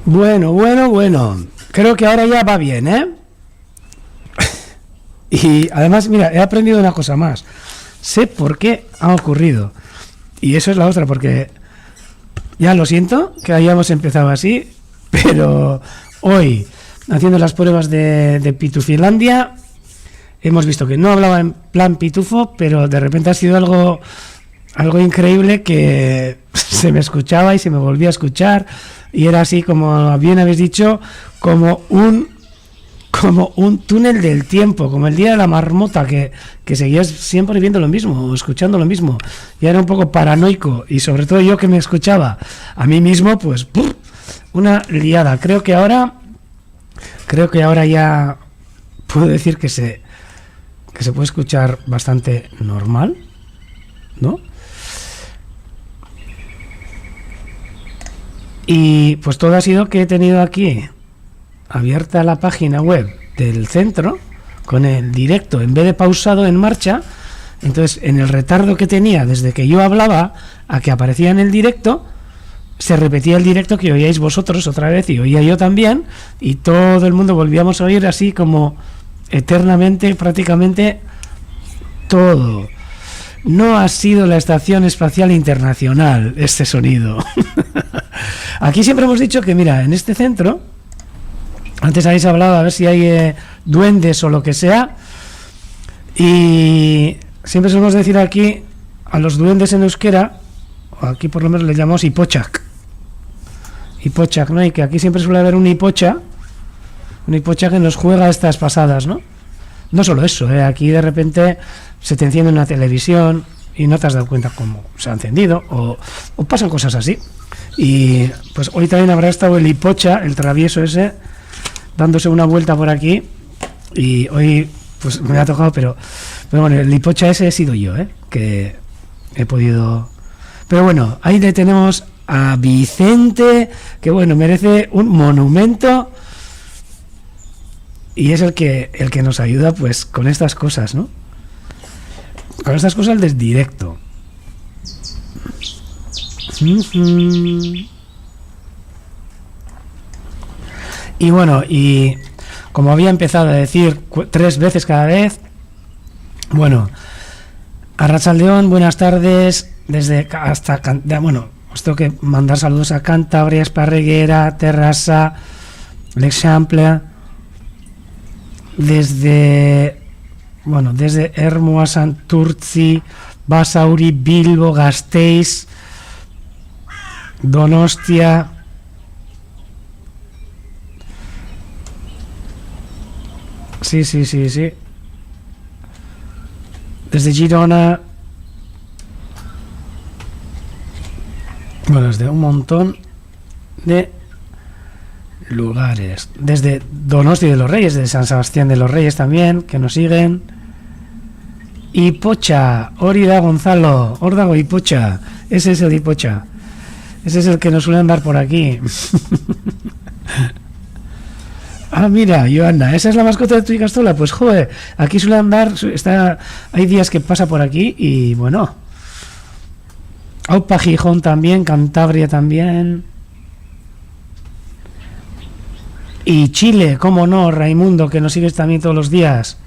Bueno. Creo que ahora ya va bien, ¿eh? Y además, mira, he aprendido una cosa más. Sé por qué ha ocurrido. Y eso es la otra, porque ya lo siento que hayamos empezado así, pero hoy, haciendo las pruebas de Pitufilandia, hemos visto que no hablaba en plan pitufo, pero de repente ha sido algo increíble, que se me escuchaba y se me volvía a escuchar, y era así, como bien habéis dicho, como un túnel del tiempo, como el día de la marmota, que seguías siempre viendo lo mismo, escuchando lo mismo, y era un poco paranoico, y sobre todo yo, que me escuchaba a mí mismo, pues ¡puf!, una liada. Creo que ahora ya puedo decir que se puede escuchar bastante normal, ¿no? Y pues todo ha sido que he tenido aquí abierta la página web del centro con el directo en vez de pausado en marcha. Entonces, en el retardo que tenía desde que yo hablaba a que aparecía en el directo, se repetía el directo que oíais vosotros otra vez y oía yo también, y todo el mundo volvíamos a oír así como eternamente, prácticamente todo. No ha sido la Estación Espacial Internacional este sonido. Aquí siempre hemos dicho que, mira, en este centro, antes habéis hablado a ver si hay duendes o lo que sea, y siempre solemos decir aquí a los duendes en euskera, o aquí por lo menos le llamamos hipochak, ¿no? Y que aquí siempre suele haber un hipocha que nos juega estas pasadas, ¿no? No solo eso, aquí de repente se te enciende una televisión y no te has dado cuenta cómo se ha encendido, o pasan cosas así. Y pues hoy también habrá estado el hipocha, el travieso ese, dándose una vuelta por aquí, y hoy pues me ha tocado, pero bueno, el hipocha ese he sido yo, que he podido. Pero bueno, ahí le tenemos a Vicente, que bueno, merece un monumento, y es el que nos ayuda pues con estas cosas, ¿no? Con estas cosas del directo. Y bueno, y como había empezado a decir 3 veces cada vez, bueno, Arratsaldeon, buenas tardes, desde hasta, bueno, os tengo que mandar saludos a Cantabria, Esparreguera, Terrassa, l'Eixample, desde Ermua, Santurtzi, Basauri, Bilbo, Gasteiz, Donostia, sí, desde Girona, bueno, desde un montón de lugares, desde Donostia de los Reyes, desde San Sebastián de los Reyes también, que nos siguen. Y Pocha, Órida Gonzalo, Órdago y Pocha, ese es el Ipocha, ese es el que nos suelen dar por aquí. Ah, mira, Joana, ¿esa es la mascota de tu Icastola? Pues joder, aquí suele andar, hay días que pasa por aquí y bueno. Aupa Gijón también, Cantabria también. Y Chile, cómo no, Raimundo, que nos sigues también todos los días.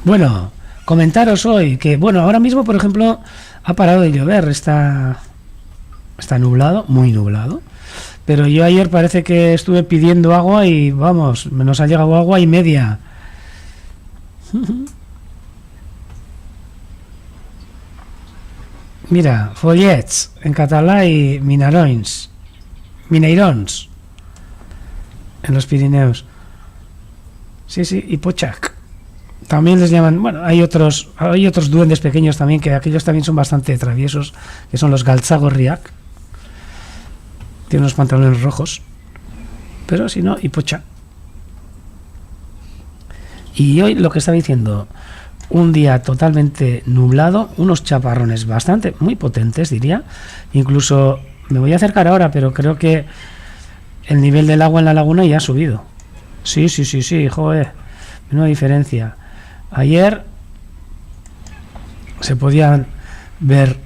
Bueno, comentaros hoy que, bueno, ahora mismo, por ejemplo, ha parado de llover, está nublado, muy nublado, pero yo ayer parece que estuve pidiendo agua y vamos, nos ha llegado agua y media. Mira, follets en catalá y mineirons en los Pirineos. Sí, y Pochac. También les llaman, bueno, hay otros duendes pequeños también, que aquellos también son bastante traviesos, que son los Galtzagorriak. Tienen unos pantalones rojos, pero si no, Ipocha. Y hoy lo que estaba diciendo, un día totalmente nublado, unos chaparrones muy potentes, diría. Incluso me voy a acercar ahora, pero creo que el nivel del agua en la laguna ya ha subido. Sí, joder, no hay diferencia. Ayer se podían ver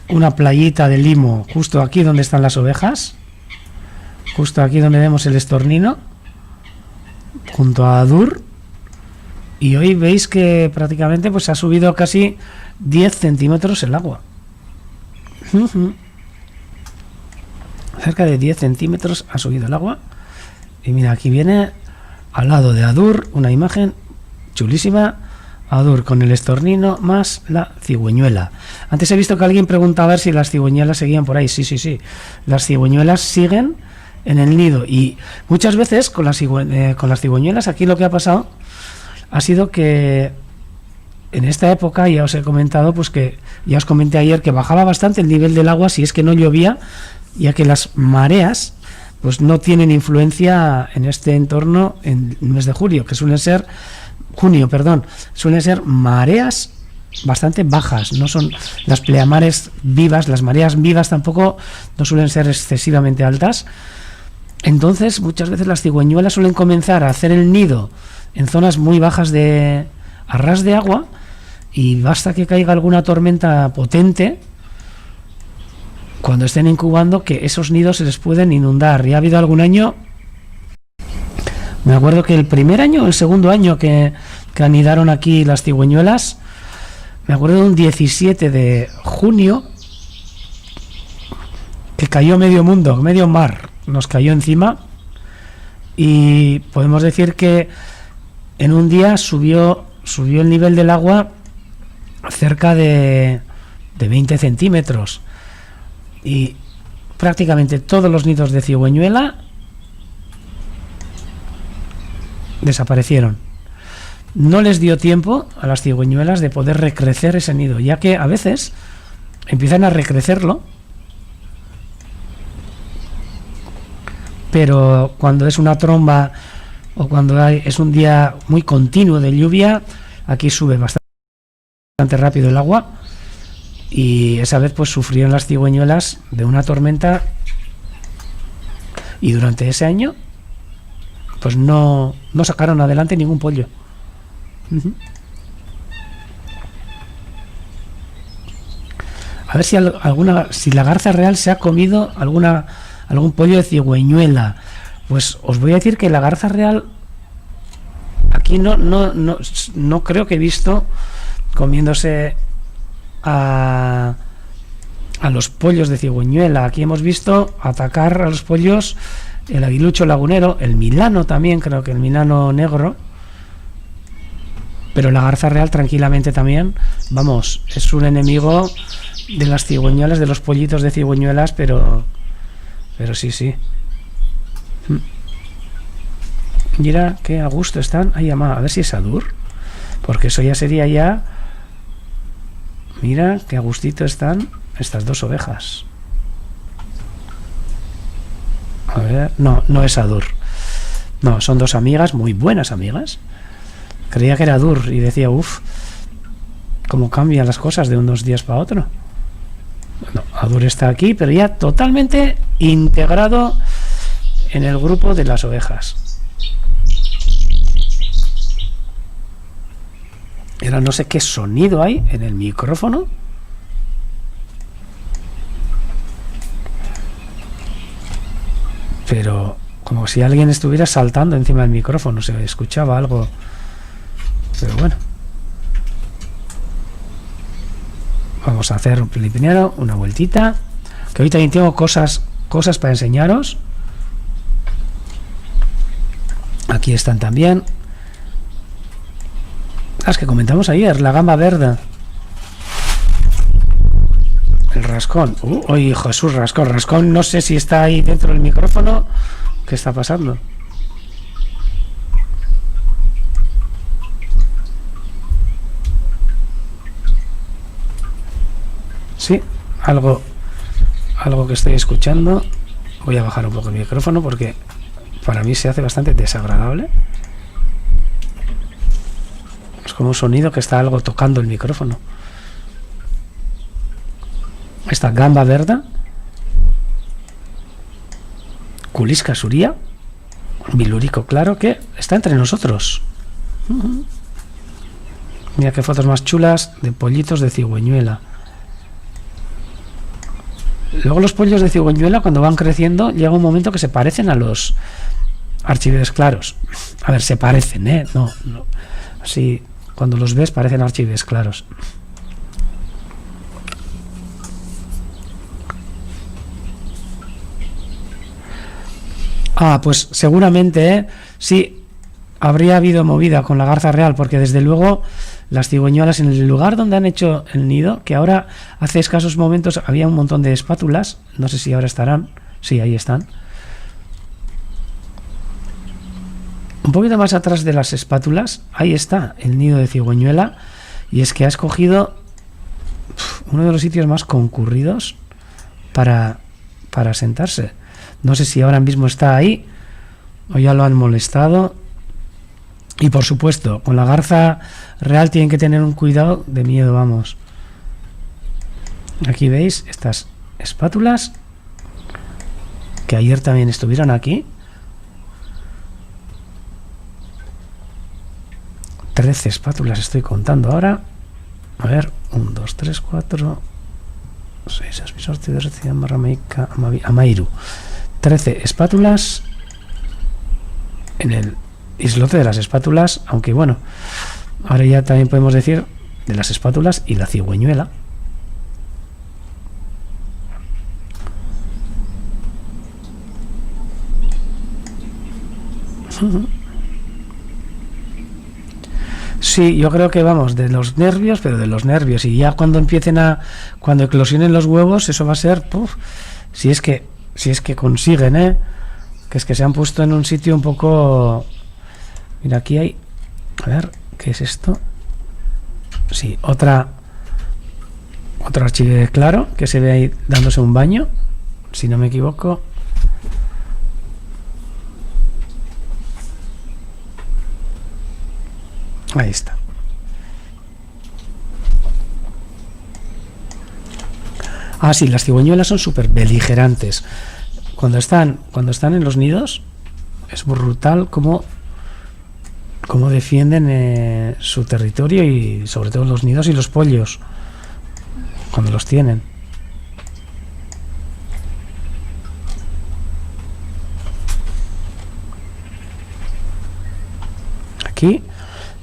una playita de limo justo aquí donde están las ovejas, justo aquí donde vemos el estornino, junto a Adur. Y hoy veis que prácticamente pues ha subido casi 10 centímetros el agua. Cerca de 10 centímetros ha subido el agua. Y mira, aquí viene al lado de Adur una imagen chulísima. Adur con el estornino más la cigüeñuela. Antes he visto que alguien preguntaba a ver si las cigüeñuelas seguían por ahí. Sí, sí, sí. Las cigüeñuelas siguen en el nido. Y muchas veces con las cigüeñuelas aquí lo que ha pasado ha sido que en esta época, ya os he comentado, pues que ya os comenté ayer que bajaba bastante el nivel del agua si es que no llovía, ya que las mareas pues no tienen influencia en este entorno en el mes de junio, suelen ser mareas bastante bajas, no son las pleamares vivas, las mareas vivas tampoco no suelen ser excesivamente altas. Entonces muchas veces las cigüeñuelas suelen comenzar a hacer el nido en zonas muy bajas a ras de agua, y basta que caiga alguna tormenta potente cuando estén incubando que esos nidos se les pueden inundar. Y ha habido algún año, me acuerdo que el primer año o el segundo año que anidaron aquí las cigüeñuelas, me acuerdo de un 17 de junio que cayó medio mundo, medio mar nos cayó encima, y podemos decir que en un día subió el nivel del agua cerca de 20 centímetros, y prácticamente todos los nidos de cigüeñuela desaparecieron. No les dio tiempo a las cigüeñuelas de poder recrecer ese nido, ya que a veces empiezan a recrecerlo, pero cuando es una tromba o cuando es un día muy continuo de lluvia, aquí sube bastante rápido el agua, y esa vez pues sufrieron las cigüeñuelas de una tormenta, y durante ese año pues no sacaron adelante ningún pollo. A ver si la garza real se ha comido algún pollo de cigüeñuela. Pues os voy a decir que la garza real aquí no creo que he visto comiéndose a los pollos de cigüeñuela. Aquí hemos visto atacar a los pollos el aguilucho lagunero, el milano también, creo que el milano negro, pero la garza real tranquilamente también, vamos, es un enemigo de las cigüeñuelas, de los pollitos de cigüeñuelas, pero sí. Mira qué a gusto están. Ay, ama, a ver si es Adur, porque eso ya sería ya. Mira qué a gustito están estas dos ovejas. A ver, no es Adur. No, son dos amigas, muy buenas amigas. Creía que era Adur y decía, cómo cambian las cosas de unos días para otro. Bueno, Adur está aquí, pero ya totalmente integrado en el grupo de las ovejas. Y ahora no sé qué sonido hay en el micrófono. Pero como si alguien estuviera saltando encima del micrófono, se escuchaba algo. Pero bueno. Vamos a hacer primero una vueltita. Que hoy también tengo cosas para enseñaros. Aquí están también. Las que comentamos ayer, la gamba verde. El rascón. Oye, Jesús, rascón. No sé si está ahí dentro del micrófono. ¿Qué está pasando? Sí, algo que estoy escuchando. Voy a bajar un poco el micrófono porque para mí se hace bastante desagradable. Es como un sonido que está algo tocando el micrófono. Esta gamba verde, Culisca suria, bilurico claro, que está entre nosotros. Mira qué fotos más chulas de pollitos de cigüeñuela. Luego los pollos de cigüeñuela, cuando van creciendo, llega un momento que se parecen a los archives claros. A ver, se parecen, ¿eh? No. Así, cuando los ves, parecen archives claros. Pues seguramente, sí, habría habido movida con la garza real, porque desde luego las cigüeñuelas en el lugar donde han hecho el nido, que ahora hace escasos momentos había un montón de espátulas, no sé si ahora estarán, sí, ahí están. Un poquito más atrás de las espátulas, ahí está el nido de cigüeñuela, y es que ha escogido uno de los sitios más concurridos para sentarse. No sé si ahora mismo está ahí o ya lo han molestado. Y por supuesto, con la garza real tienen que tener un cuidado de miedo, vamos. Aquí veis estas espátulas que ayer también estuvieron aquí. 13 espátulas estoy contando ahora. A ver, 1, 2, 3, 4, 6, Amairu. 13 espátulas en el islote de las espátulas, aunque bueno, ahora ya también podemos decir de las espátulas y la cigüeñuela. Sí, yo creo que vamos de los nervios, pero de los nervios, y ya cuando cuando eclosionen los huevos, eso va a ser, si es que consiguen, que es que se han puesto en un sitio un poco. Mira, aquí hay, a ver, ¿qué es esto? Sí, otro archivo claro que se ve ahí dándose un baño, si no me equivoco. Ahí está. Sí, las cigüeñuelas son súper beligerantes. Cuando están en los nidos, es brutal cómo defienden su territorio, y sobre todo los nidos y los pollos cuando los tienen. Aquí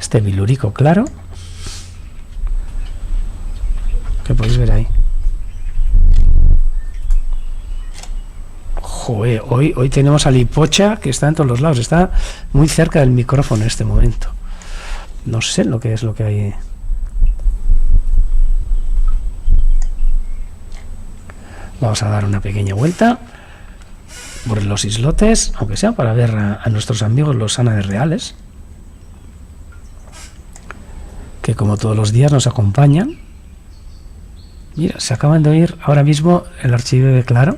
este bilurico claro que podéis ver ahí. Joder, hoy tenemos a Lipocha que está en todos los lados, está muy cerca del micrófono en este momento. No sé lo que hay. Vamos a dar una pequeña vuelta por los islotes, aunque sea para ver a nuestros amigos los ánades reales, que como todos los días nos acompañan. Mira, se acaban de oír ahora mismo el archivo de claro.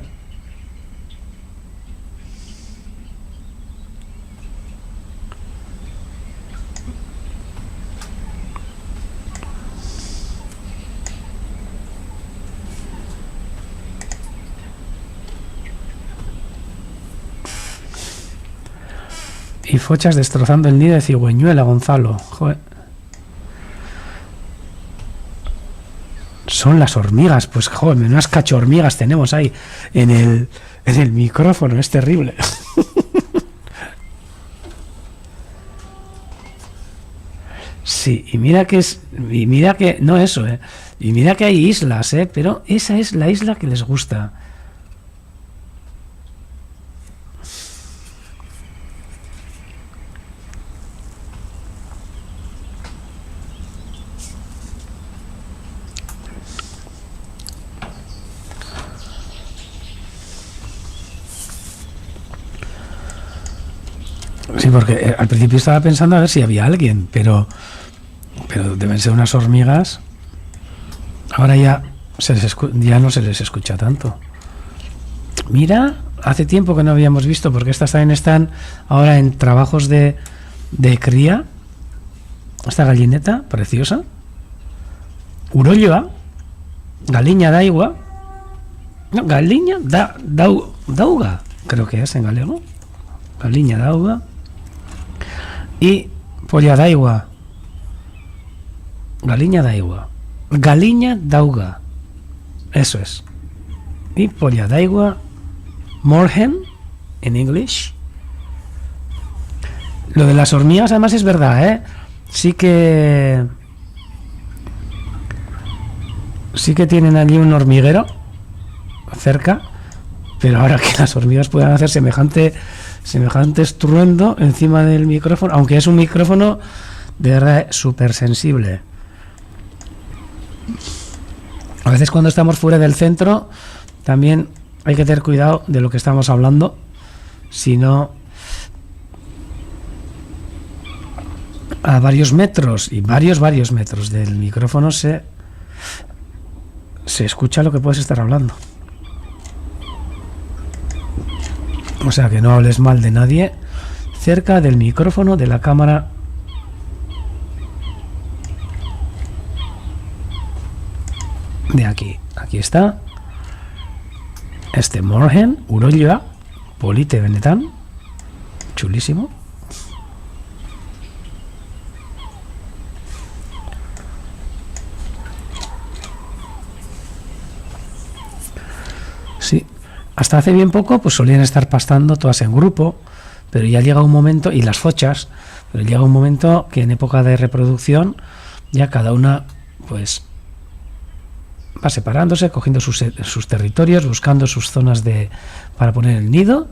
Y fochas destrozando el nido de cigüeñuela, Gonzalo. Joder. Son las hormigas, pues joder, menudas cachormigas tenemos ahí en el micrófono, es terrible. Sí, y mira que no eso, y mira que hay islas, pero esa es la isla que les gusta. Sí, porque al principio estaba pensando a ver si había alguien, pero deben ser unas hormigas. Ahora ya no se les escucha tanto. Mira, hace tiempo que no habíamos visto, porque estas también están ahora en trabajos de cría. Esta gallineta preciosa. Urolloa, galiña d'aigua. No, galiña dauga, creo que es en galego. Galiña d'auga. Y polla d'aigua. Galiña d'aigua. Galiña d'auga. Eso es. Y polla d'aigua. Moorhen, en inglés. Lo de las hormigas además es verdad, ¿eh? Sí que tienen allí un hormiguero cerca, pero ahora que las hormigas puedan hacer semejante estruendo encima del micrófono, aunque es un micrófono de verdad súper sensible. A veces cuando estamos fuera del centro también hay que tener cuidado de lo que estamos hablando, si no a varios metros y varios metros del micrófono se escucha lo que puedes estar hablando. O sea que no hables mal de nadie cerca del micrófono de la cámara. De aquí está este Moorhen, Urolla, Polite Benetan, chulísimo. Sí, hasta hace bien poco pues solían estar pastando todas en grupo, pero ya llega un momento, y las fochas, pero llega un momento que en época de reproducción ya cada una pues va separándose, cogiendo sus territorios, buscando sus zonas para poner el nido.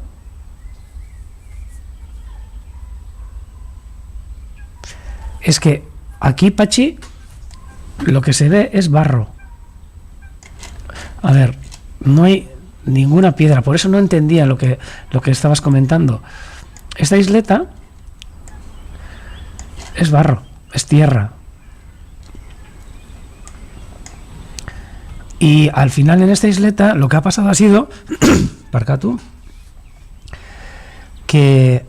Es que aquí, Pachi, lo que se ve es barro. A ver, no hay ninguna piedra, por eso no entendía lo que estabas comentando. Esta isleta es barro, es tierra. Y al final en esta isleta lo que ha pasado ha sido, Parcatu, que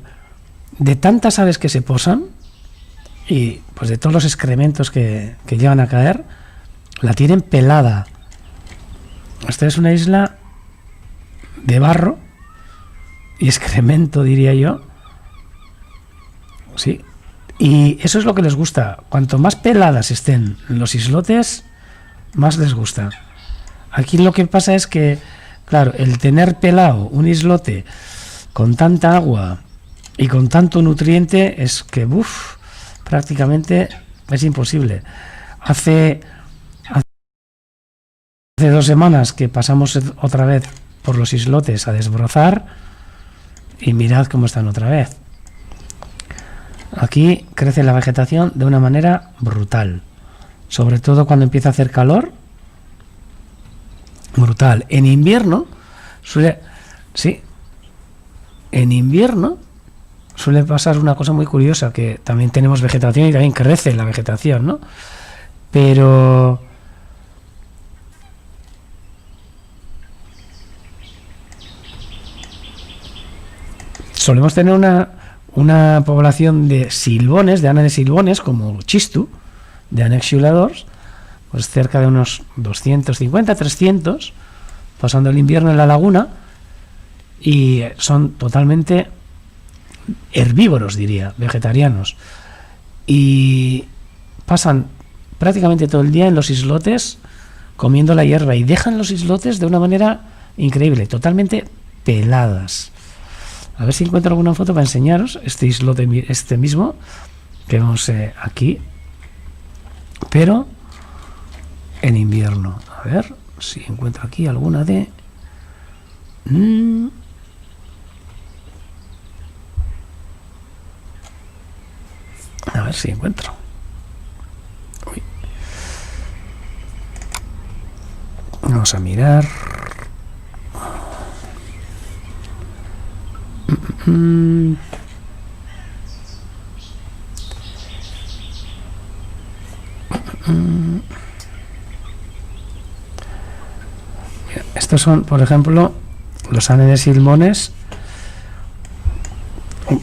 de tantas aves que se posan y pues de todos los excrementos que llegan a caer, la tienen pelada. Esta es una isla de barro y excremento, diría yo. Sí. Y eso es lo que les gusta. Cuanto más peladas estén los islotes, más les gusta. Aquí lo que pasa es que, claro, el tener pelado un islote con tanta agua y con tanto nutriente es que, prácticamente es imposible. Hace 2 semanas que pasamos otra vez por los islotes a desbrozar y mirad cómo están otra vez. Aquí crece la vegetación de una manera brutal, sobre todo cuando empieza a hacer calor. Brutal. En invierno suele pasar una cosa muy curiosa, que también tenemos vegetación y también crece la vegetación, ¿no? Pero solemos tener una población de silbones, de ana de silbones, como Chistu, de Anexiuladors, pues cerca de unos 250, 300, pasando el invierno en la laguna, y son totalmente herbívoros, diría, vegetarianos, y pasan prácticamente todo el día en los islotes comiendo la hierba, y dejan los islotes de una manera increíble, totalmente peladas. A ver si encuentro alguna foto para enseñaros este islote, este mismo que vemos aquí, pero en invierno. A ver si encuentro aquí alguna de... A ver si encuentro. Uy. Vamos a mirar. Estos son, por ejemplo, los ana de silbones,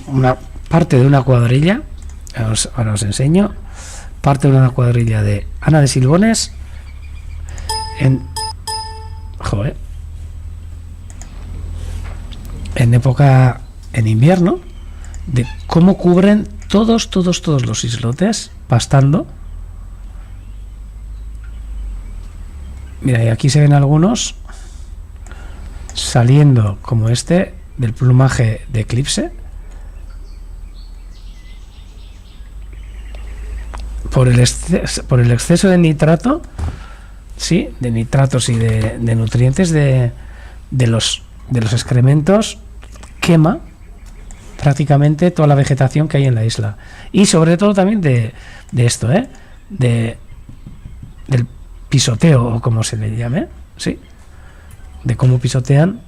una parte de una cuadrilla. Ahora os enseño parte de una cuadrilla de ana de silbones en época, en invierno, de cómo cubren todos los islotes pastando, Mira, y aquí se ven algunos saliendo como este del plumaje de eclipse por el exceso de nitrato, sí, de nitratos y de nutrientes de los excrementos, quema prácticamente toda la vegetación que hay en la isla, y sobre todo también de esto, del pisoteo, o como se le llame, sí, de cómo pisotean.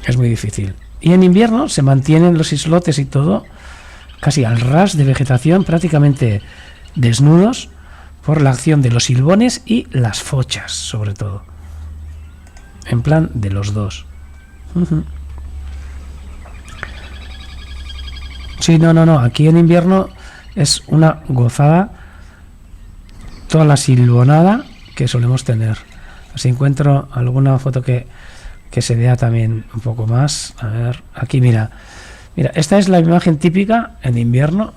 Es muy difícil. Y en invierno se mantienen los islotes y todo casi al ras de vegetación, prácticamente desnudos por la acción de los silbones y las fochas, sobre todo, en plan de los dos. Sí, no, aquí en invierno es una gozada toda la silbonada que solemos tener. Si encuentro alguna foto que se vea también un poco más. A ver, aquí mira, esta es la imagen típica en invierno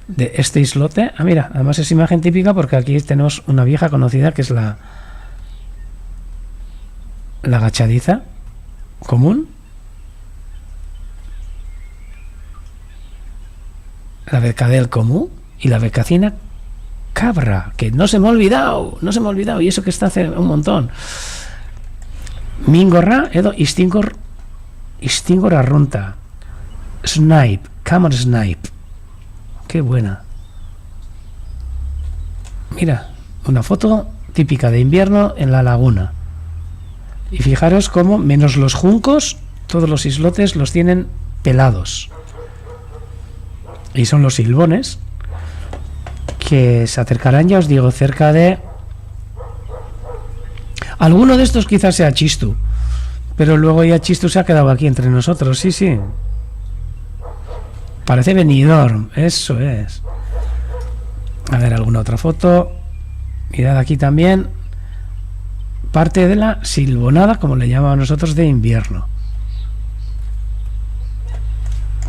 de este islote. Mira, además es imagen típica porque aquí tenemos una vieja conocida que es la agachadiza común, la becadel común y la becacina cabra, que no se me ha olvidado, y eso que está hace un montón. Mingorra edo istingor arrunta. Snipe, camel snipe. Qué buena. Mira, una foto típica de invierno en la laguna. Y fijaros cómo, menos los juncos, todos los islotes los tienen pelados. Y son los silbones que se acercarán, ya os digo, cerca de... Alguno de estos quizás sea Chistu, pero luego ya Chistu se ha quedado aquí entre nosotros, sí. Parece Benidorm, eso es. A ver, alguna otra foto. Mirad aquí también parte de la silbonada, como le llamamos nosotros, de invierno.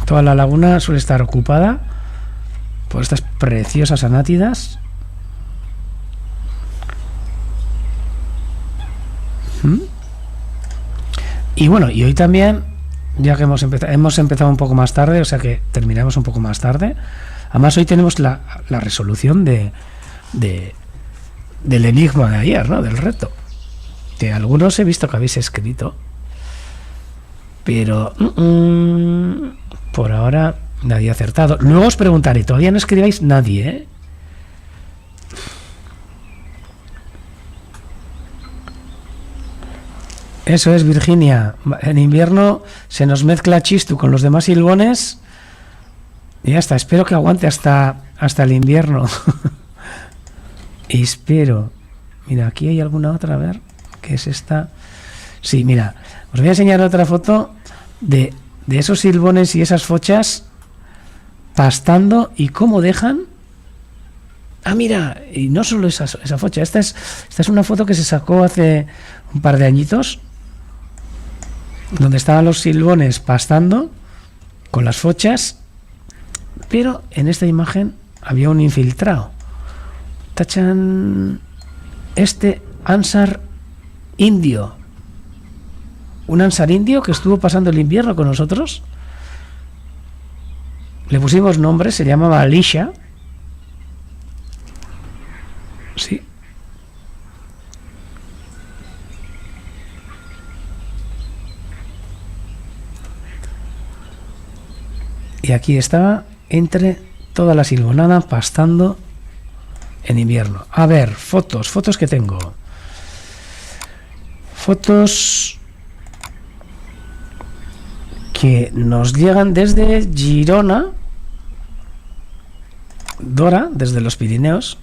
Toda la laguna suele estar ocupada por estas preciosas anátidas. Y bueno, y hoy también, ya que hemos empezado un poco más tarde, o sea que terminamos un poco más tarde. Además hoy tenemos la resolución del enigma de ayer, ¿no? Del reto, que algunos he visto que habéis escrito, pero por ahora nadie ha acertado. Luego os preguntaré, todavía no escribáis nadie, ¿eh? Eso es, Virginia. En invierno se nos mezcla Chistu con los demás silbones y ya está. Espero que aguante hasta el invierno. Espero. Mira, aquí hay alguna otra, a ver, ¿qué es esta? Sí, mira, os voy a enseñar otra foto de esos silbones y esas fochas pastando y cómo dejan. Mira, y no solo esa focha, esta es una foto que se sacó hace un par de añitos, donde estaban los silbones pastando con las fochas, pero en esta imagen había un infiltrado. Tachan, este Ansar indio, un Ansar indio que estuvo pasando el invierno con nosotros. Le pusimos nombre, se llamaba Alicia. Sí. Y aquí estaba entre toda la silbonada pastando en invierno. A ver, fotos que tengo. Fotos que nos llegan desde Girona, Dora, desde los Pirineos,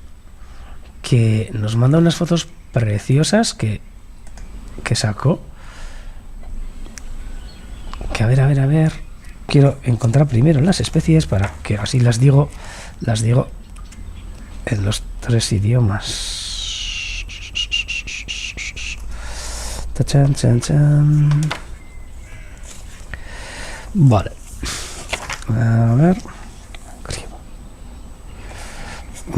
que nos manda unas fotos preciosas que sacó. Que a ver. Quiero encontrar primero las especies para que así las digo en los 3 idiomas. Chan. Vale. A ver.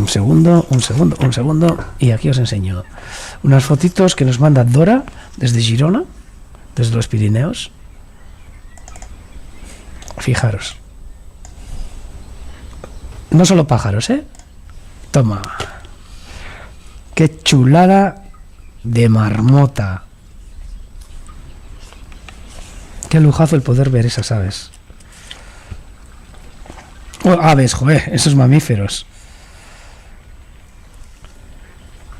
Un segundo, un segundo, un segundo. Y aquí os enseño unas fotitos que nos manda Dora desde Girona, desde los Pirineos. Fijaros. No solo pájaros, ¿eh? Toma. Qué chulada de marmota. Qué lujazo el poder ver esas aves. Oh, aves, joder, esos mamíferos.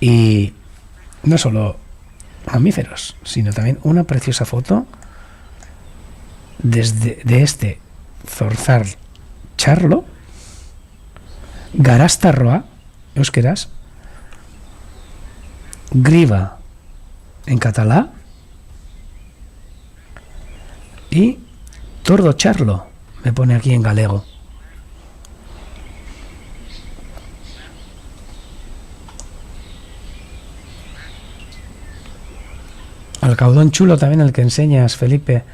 Y no solo mamíferos, sino también una preciosa foto de este zorzal charlo, garastarroa, euskeraz, griva en catalá y tordo charlo, me pone aquí en galego. Alcaudón chulo también el que enseñas, Felipe.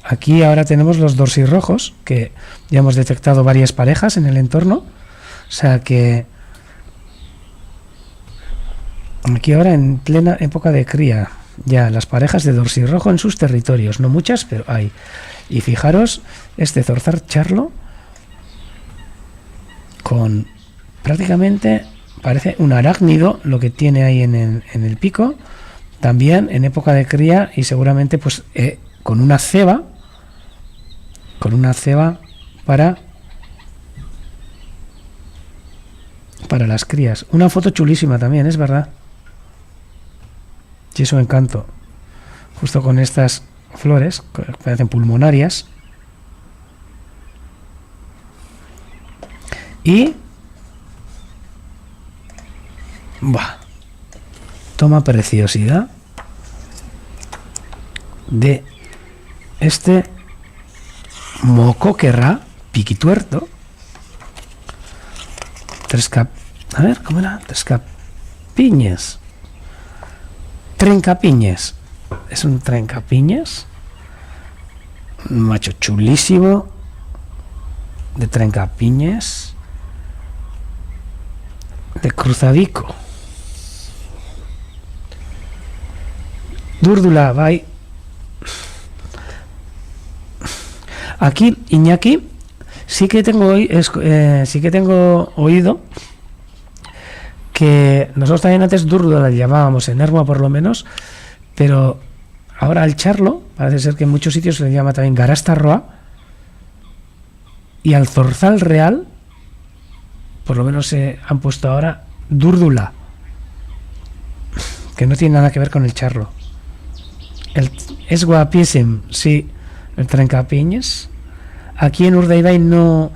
Aquí ahora tenemos los dorsirrojos, que ya hemos detectado varias parejas en el entorno. O sea que aquí ahora en plena época de cría, ya las parejas de dorsirrojo en sus territorios. No muchas, pero hay. Y fijaros, este zorzal charlo con prácticamente, parece un arácnido lo que tiene ahí en el pico. También en época de cría y seguramente pues con una ceba para las crías. Una foto chulísima también, es verdad. Y eso encanto. Justo con estas flores que parecen pulmonarias. Y toma preciosidad de este mocoquerra piquituerto. A ver, ¿cómo era? Trescapiñas. Trencapiñas. Es un trencapiñas. Un macho chulísimo de trencapiñas. De cruzadico. Dúrdula, vai. Aquí, Iñaki, sí que tengo oído que nosotros también antes Dúrdula la llamábamos en Ermua por lo menos, pero ahora al charlo parece ser que en muchos sitios se le llama también garastarroa, y al zorzal real por lo menos se han puesto ahora Dúrdula, que no tiene nada que ver con el charlo. Es guapísimo, sí, el trencapiñas. Aquí en Urdaibai no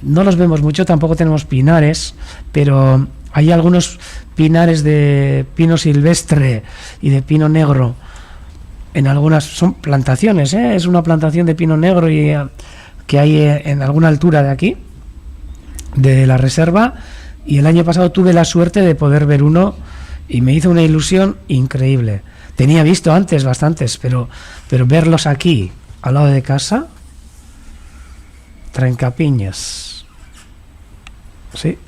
los vemos mucho, tampoco tenemos pinares, pero hay algunos pinares de pino silvestre y de pino negro. En algunas son plantaciones, es una plantación de pino negro que hay en alguna altura de aquí, de la reserva, y el año pasado tuve la suerte de poder ver uno y me hizo una ilusión increíble. Tenía visto antes bastantes, pero verlos aquí, al lado de casa, trencapiñas. Sí.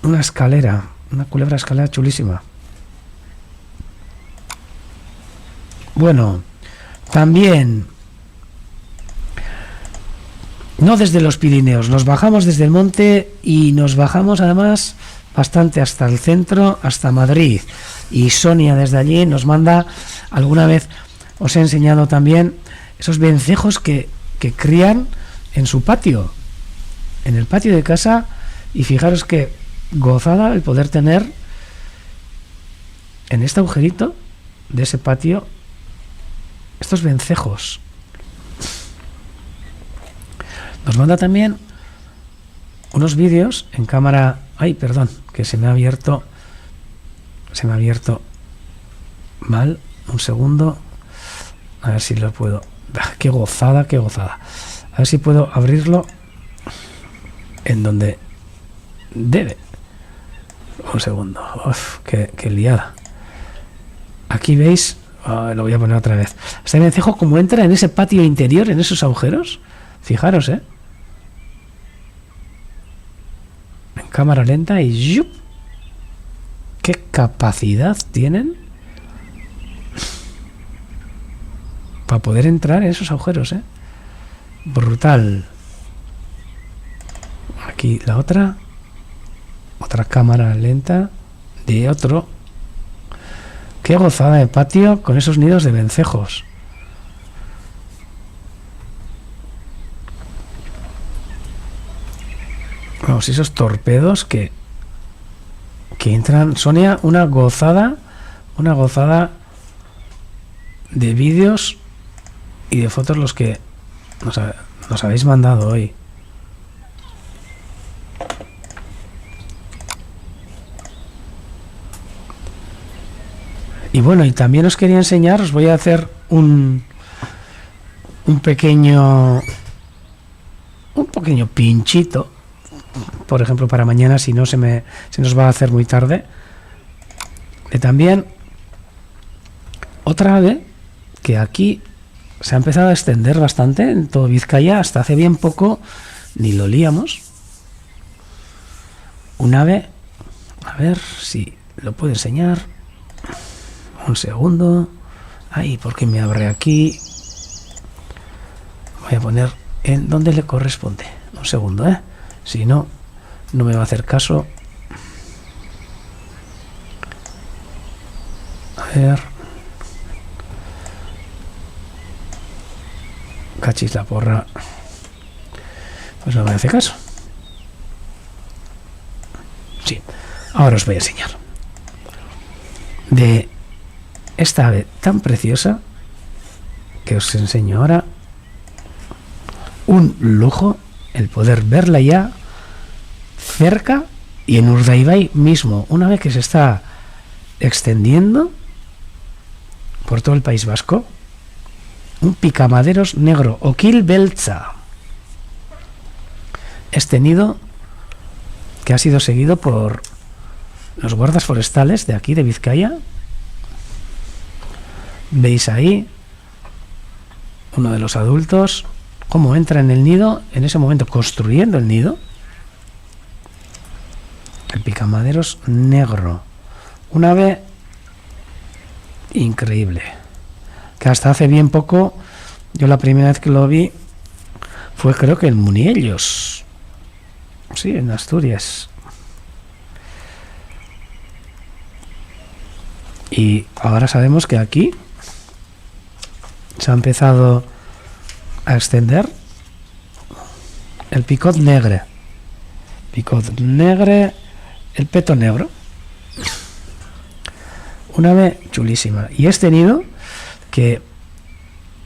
Una escalera, una culebra escalera chulísima. Bueno, también, no desde los Pirineos, nos bajamos desde el monte y nos bajamos además bastante hasta el centro, hasta Madrid. Y Sonia desde allí nos manda, alguna vez os he enseñado también esos vencejos que crían en su patio, en el patio de casa, y fijaros que gozada el poder tener en este agujerito de ese patio estos vencejos. Nos manda también unos vídeos en cámara. Ay, perdón, que se me ha abierto mal. Un segundo, a ver si lo puedo. Qué gozada. A ver si puedo abrirlo en donde debe. Un segundo. Uf, qué liada. Aquí veis, lo voy a poner otra vez. Este vencejo como entra en ese patio interior, en esos agujeros. Fijaros, cámara lenta y ¡yup! ¡Qué capacidad tienen para poder entrar en esos agujeros, Brutal. Aquí la otra cámara lenta de otro. Qué gozada de patio con esos nidos de vencejos. Vamos, esos torpedos que entran. Sonia, una gozada de vídeos y de fotos los que nos habéis mandado hoy. Y bueno, y también os quería enseñar, os voy a hacer un pequeño pinchito, por ejemplo, para mañana, si no se nos va a hacer muy tarde. Y también otra ave que aquí se ha empezado a extender bastante en todo Vizcaya, hasta hace bien poco ni lo olíamos. Un ave, a ver si lo puedo enseñar. Un segundo. Ay, ¿por qué me abre aquí? Voy a poner en donde le corresponde. Un segundo, si no, no me va a hacer caso. A ver. Cachis la porra. Pues no me hace caso. Sí, ahora os voy a enseñar. De esta ave tan preciosa que os enseño ahora. Un lujo el poder verla ya cerca y en Urdaibai mismo. Una ave que se está extendiendo por todo el País Vasco. Un picamaderos negro, Okil beltza. Este nido que ha sido seguido por los guardas forestales de aquí, de Vizcaya. Veis ahí uno de los adultos cómo entra en el nido, en ese momento construyendo el nido. El picamaderos negro, un ave increíble, que hasta hace bien poco, yo la primera vez que lo vi fue creo que en Muniellos, sí, en Asturias. Y ahora sabemos que aquí se ha empezado a extender el picot negre. Picot negre, el peto negro. Una ave chulísima. Y este nido, que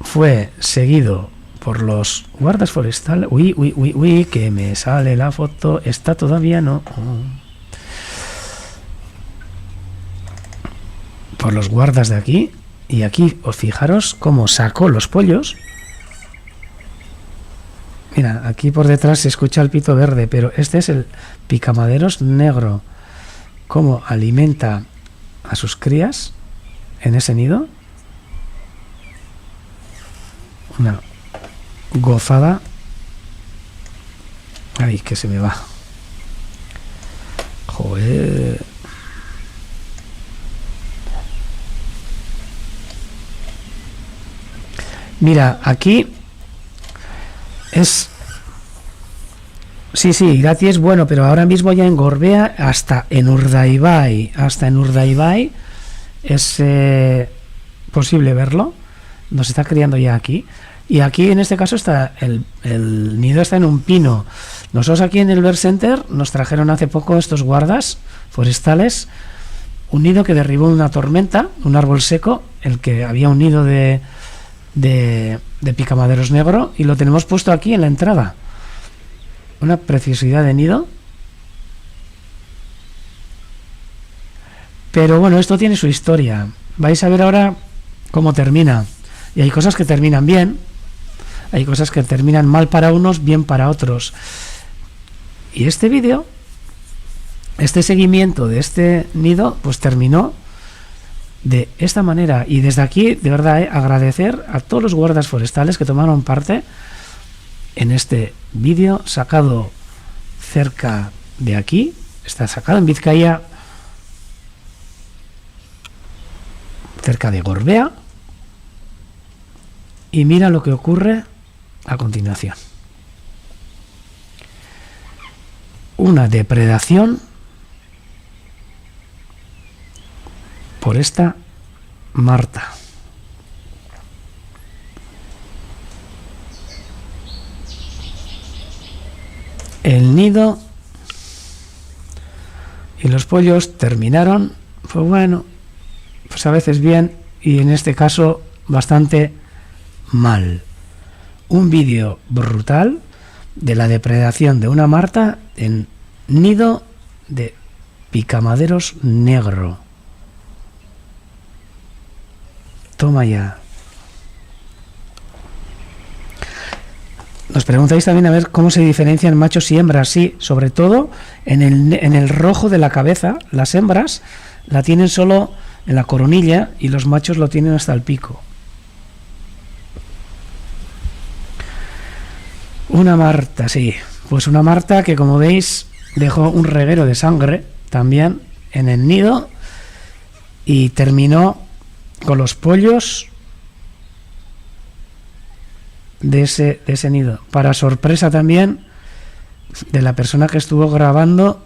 fue seguido por los guardas forestales. Uy, que me sale la foto. Está todavía no. Por los guardas de aquí. Y aquí os fijaros cómo sacó los pollos. Mira, aquí por detrás se escucha el pito verde, pero este es el picamaderos negro. Cómo alimenta a sus crías en ese nido. Una gozada. Ay, que se me va. Joder. Mira, aquí es... Sí, Irati es bueno, pero ahora mismo ya en Gorbea, hasta en Urdaibai es posible verlo. Nos está criando ya aquí. Y aquí en este caso está el nido está en un pino. Nosotros aquí en el Bird Center nos trajeron hace poco estos guardas forestales un nido que derribó una tormenta, un árbol seco, el que había un nido de picamaderos negro, y lo tenemos puesto aquí en la entrada. Una preciosidad de nido. Pero bueno, esto tiene su historia. Vais a ver ahora cómo termina. Y hay cosas que terminan bien, hay cosas que terminan mal para unos, bien para otros. Y este vídeo, este seguimiento de este nido, pues terminó de esta manera. Y desde aquí, de verdad, agradecer a todos los guardas forestales que tomaron parte en este vídeo sacado cerca de aquí, está sacado en Vizcaya, cerca de Gorbea, y mira lo que ocurre a continuación. Una depredación por esta marta. El nido y los pollos terminaron, pues bueno, pues a veces bien y en este caso bastante mal. Un vídeo brutal de la depredación de una marta en nido de picamaderos negro. Toma ya. Nos preguntáis también a ver cómo se diferencian machos y hembras. Sí, sobre todo en el rojo de la cabeza. Las hembras la tienen solo en la coronilla y los machos lo tienen hasta el pico. Una marta, sí. Pues una marta que, como veis, dejó un reguero de sangre también en el nido y terminó con los pollos de ese nido. Para sorpresa también de la persona que estuvo grabando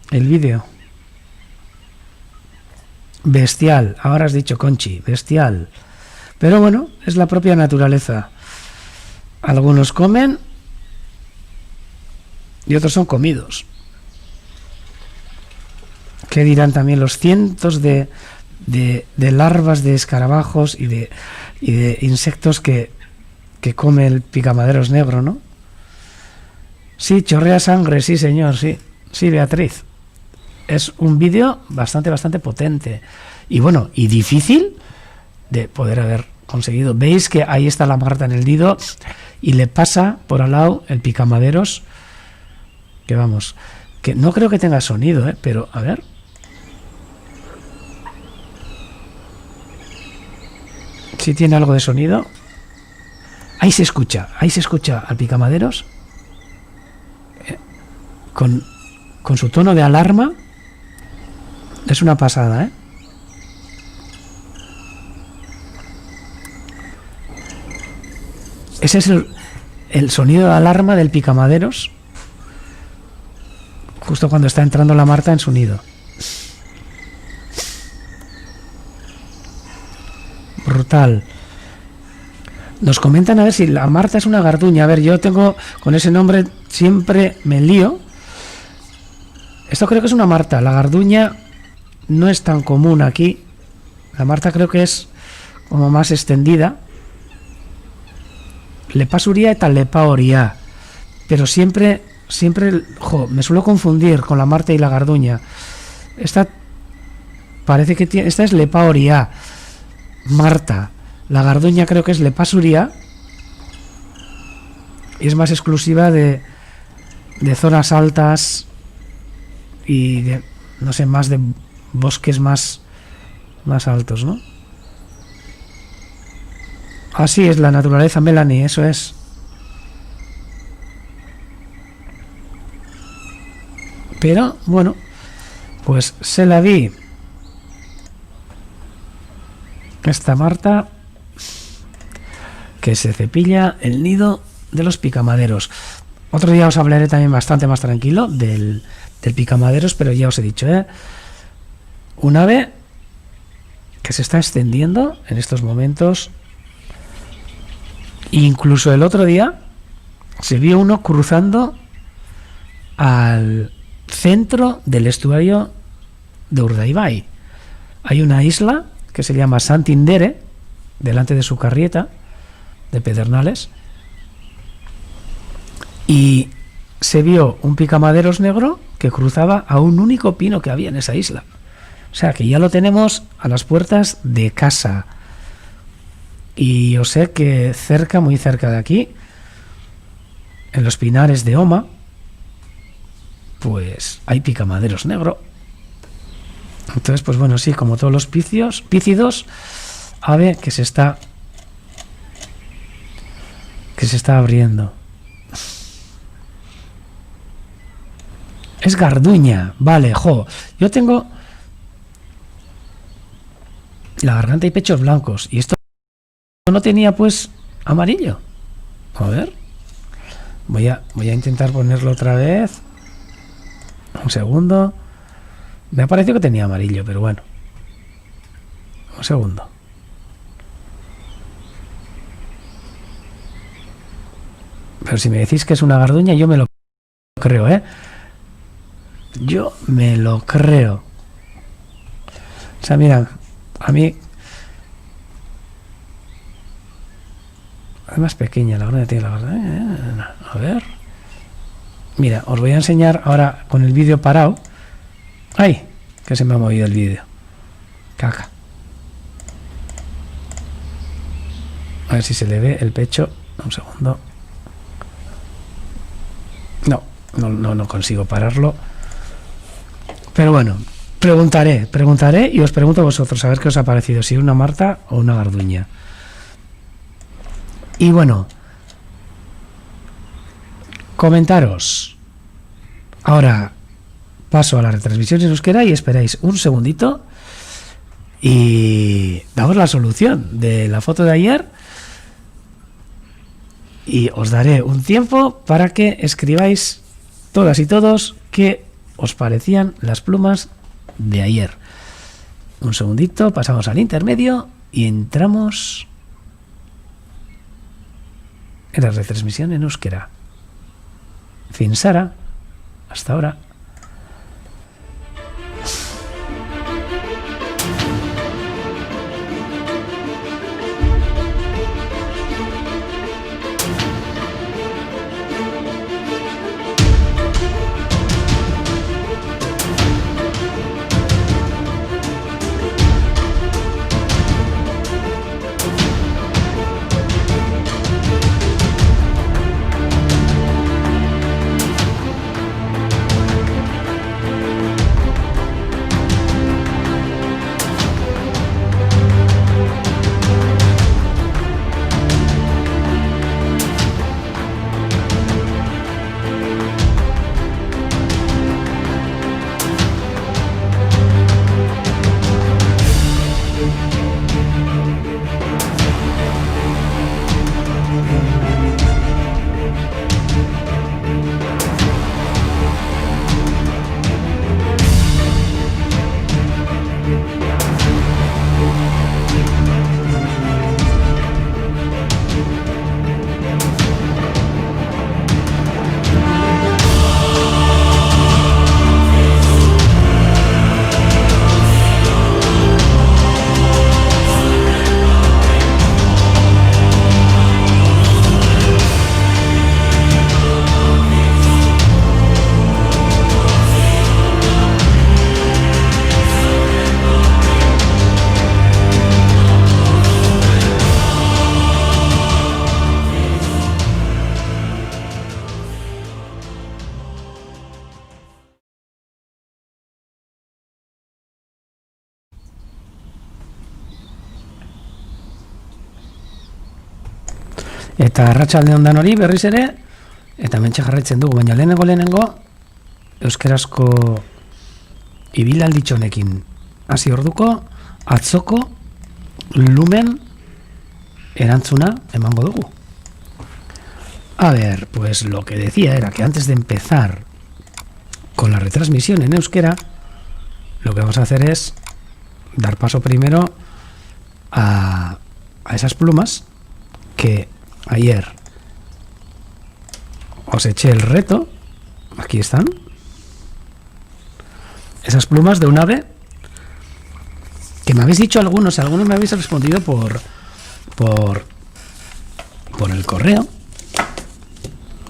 el vídeo. Bestial. Ahora has dicho, Conchi, bestial. Pero bueno, es la propia naturaleza. Algunos comen y otros son comidos. ¿Qué dirán también los cientos de larvas de escarabajos y de insectos que come el picamaderos negro, ¿no? Sí, chorrea sangre, sí señor, sí. Sí, Beatriz. Es un vídeo bastante potente. Y bueno, y difícil de poder haber conseguido. Veis que ahí está la marta en el nido y le pasa por al lado el picamaderos, que vamos, que no creo que tenga sonido, pero a ver. Si tiene algo de sonido. Ahí se escucha al picamaderos con su tono de alarma. Es una pasada, Ese es el sonido de alarma del picamaderos justo cuando está entrando la marta en su nido. Brutal. Nos comentan a ver si la marta es una garduña. A ver, yo tengo con ese nombre, siempre me lío. Esto creo que es una marta. La garduña no es tan común aquí. La marta creo que es como más extendida. Lepasuria y Talepaoria. Pero siempre, me suelo confundir con la marta y la garduña. Esta parece que tiene, esta es Lepaoria. Marta. La garduña creo que es Lepasuria y es más exclusiva de zonas altas y de, no sé, más de bosques más altos, ¿no? Así es la naturaleza, Melanie, eso es. Pero, bueno, pues se la vi. Esta marta que se cepilla el nido de los picamaderos. Otro día os hablaré también bastante más tranquilo del picamaderos, pero ya os he dicho, un ave que se está extendiendo en estos momentos. Incluso el otro día se vio uno cruzando al centro del estuario de Urdaibai. Hay una isla que se llama Santindere, delante de su carrieta de Pedernales, y se vio un picamaderos negro que cruzaba a un único pino que había en esa isla. O sea que ya lo tenemos a las puertas de casa. Y yo sé que cerca, muy cerca de aquí, en los pinares de Oma, pues hay picamaderos negro. Entonces, pues bueno, sí, como todos los pícidos, ave que se está abriendo. Es garduña. Vale, jo. Yo tengo la garganta y pechos blancos. Y esto no tenía, pues, amarillo. A ver. Voy a intentar ponerlo otra vez. Un segundo. Me ha parecido que tenía amarillo, pero bueno. Un segundo. Pero si me decís que es una garduña, yo me lo creo, ¿eh? Yo me lo creo. O sea, mira, a mí... Es más pequeña la garduña, tiene la garduña. A ver. Mira, os voy a enseñar ahora con el vídeo parado. ¡Ay! Que se me ha movido el vídeo. Caca. A ver si se le ve el pecho. Un segundo. No consigo pararlo. Pero bueno, preguntaré y os pregunto a vosotros a ver qué os ha parecido, si una marta o una garduña. Y bueno, comentaros. Ahora paso a la retransmisión en euskera y esperáis un segundito y damos la solución de la foto de ayer y os daré un tiempo para que escribáis todas y todos qué os parecían las plumas de ayer. Un segundito, pasamos al intermedio y entramos en la retransmisión en euskera. Fin Sara, hasta ahora. Eta arratsalde ondan hori berriz ere, eta mentxe jarraitzen dugu, baina lehenengo euskerazko ibilalditxonekin hasi orduko atzoko lumen erantzuna emango dugu. A ver, pues lo que decía era que antes de empezar con la retransmisión en euskera, lo que vamos a hacer es dar paso primero a esas plumas que ayer os eché el reto. Aquí están. Esas plumas de un ave que me habéis dicho algunos me habéis respondido por el correo.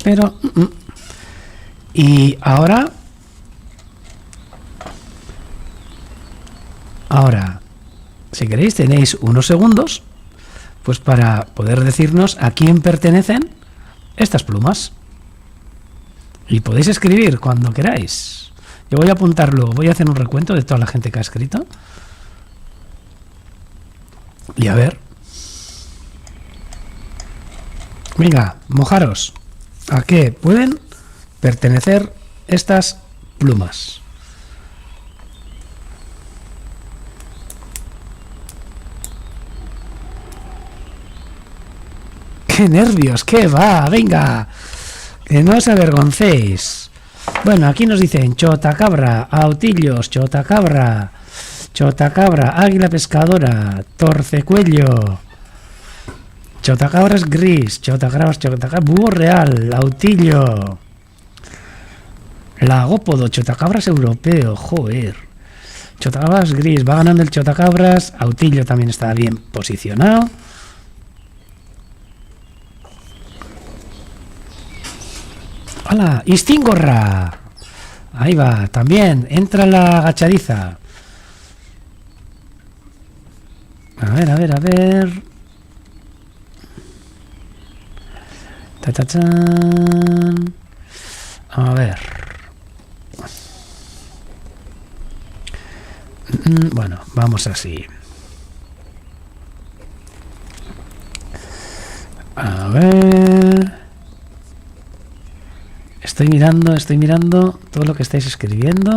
Pero y ahora si queréis tenéis unos segundos pues para poder decirnos a quién pertenecen estas plumas. Y podéis escribir cuando queráis. Yo voy a apuntar luego, voy a hacer un recuento de toda la gente que ha escrito. Y a ver. Venga, mojaros. ¿A qué pueden pertenecer estas plumas? plumas. ¡Qué nervios! ¡Qué va! ¡Venga! Que no os avergoncéis. Bueno, aquí nos dicen chotacabra, autillos, chotacabra, águila pescadora, torcecuello, chotacabras gris, chotacabras, búho real, autillo, lagópodo, chotacabras europeo, joder. Chotacabras gris, va ganando el chotacabras, autillo también está bien posicionado. ¡Hala! ¡Istingorra! Ahí va, también. Entra la agachadiza. A ver, a ver, a ver. ¡Tachachán! A ver. Bueno, vamos así. A ver. Estoy mirando todo lo que estáis escribiendo.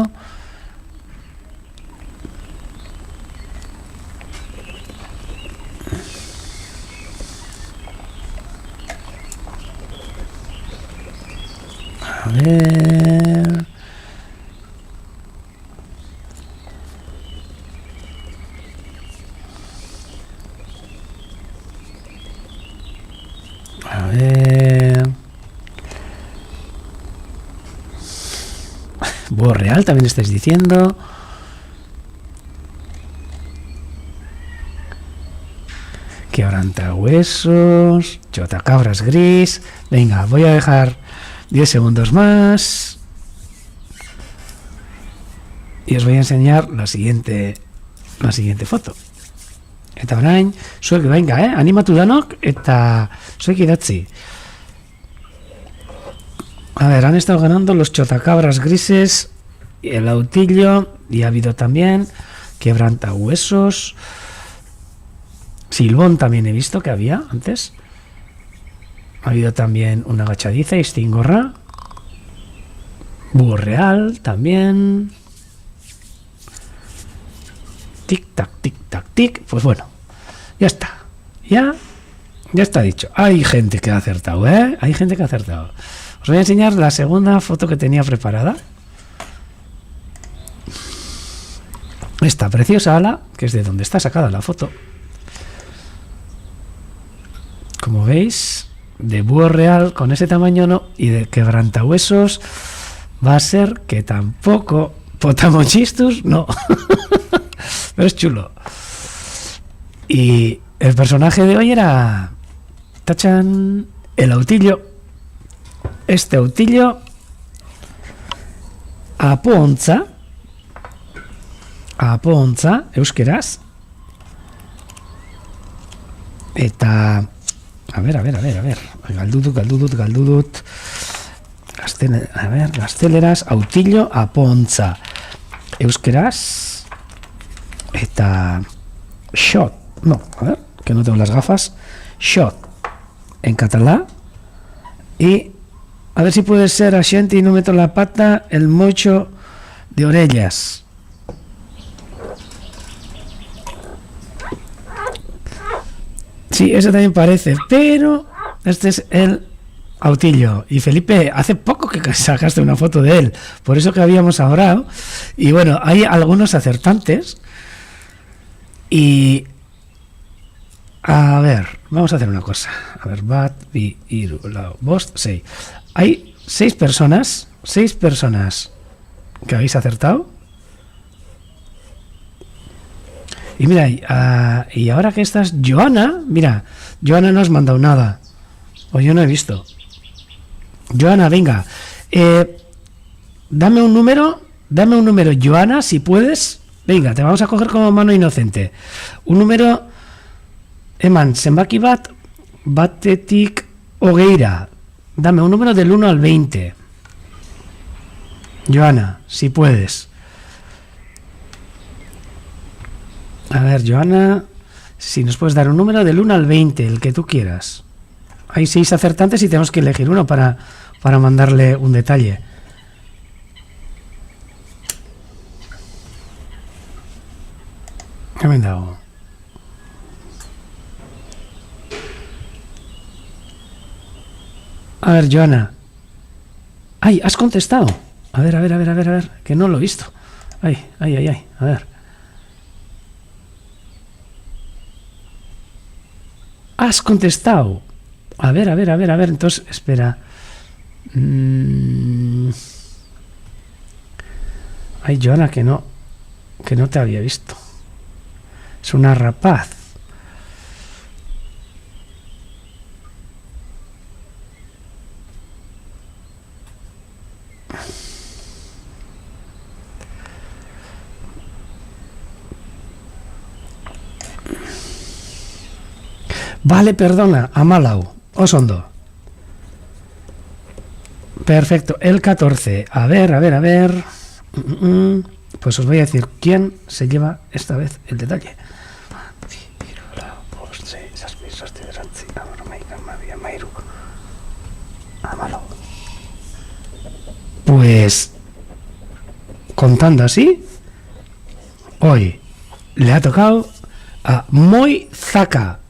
A ver. A ver. Búho real también estáis diciendo. Quebrantahuesos, chotacabras gris. Venga, voy a dejar 10 segundos más. Y os voy a enseñar la siguiente foto. Eta orain, zuek venga, animatu danok eta zuek idatzi. A ver, han estado ganando los chotacabras grises, el autillo, y ha habido también quebrantahuesos, silbón también he visto que había antes. Ha habido también una agachadiza, istingorra, búho real también. Tic tac, tic tac, tic. Pues bueno, ya está. Ya está dicho. Hay gente que ha acertado, Hay gente que ha acertado. Os voy a enseñar la segunda foto que tenía preparada. Esta preciosa ala, que es de donde está sacada la foto. Como veis, de búho real con ese tamaño no, y de quebrantahuesos va a ser que tampoco. Potamochistus no. Pero es chulo. Y el personaje de hoy era tachan, el autillo. Este autillo apontza euskeraz eta a ver galdudut gazteleraz autillo apontza euskeraz eta shot, no, a ver, que no tengo las gafas, shot en catalán. Y a ver si puede ser asiente y no meto la pata, el mocho de orellas. Sí, eso también parece, pero este es el autillo. Y Felipe, hace poco que sacaste una foto de él, por eso que habíamos hablado. Y bueno, hay algunos acertantes. Y a ver, vamos a hacer una cosa. A ver, bat, bi, iru, lau, bost, sei. Hay 6 personas que habéis acertado. Y mira, y ahora que estás, Joana, mira, Joana no has mandado nada. O yo no he visto. Joana, venga. Dame un número, Joana, si puedes. Venga, te vamos a coger como mano inocente. Un número, eman, zenbaki bat, batetik hogeira. Dame un número del 1 al 20. Joana, si puedes. A ver, Joana, si nos puedes dar un número del 1 al 20, el que tú quieras. Hay 6 acertantes y tenemos que elegir uno para mandarle un detalle. Hemen dago. A ver, Joana. Ay, has contestado. A ver, que no lo he visto. Ay, a ver. Has contestado. A ver, entonces, espera. Ay, Joana, que no te había visto. Es una rapaz. Vale, perdona, Amalau, Osondo. Perfecto, el 14. A ver. Pues os voy a decir quién se lleva esta vez el detalle. Pues, contando así, hoy le ha tocado a Moi Zaka.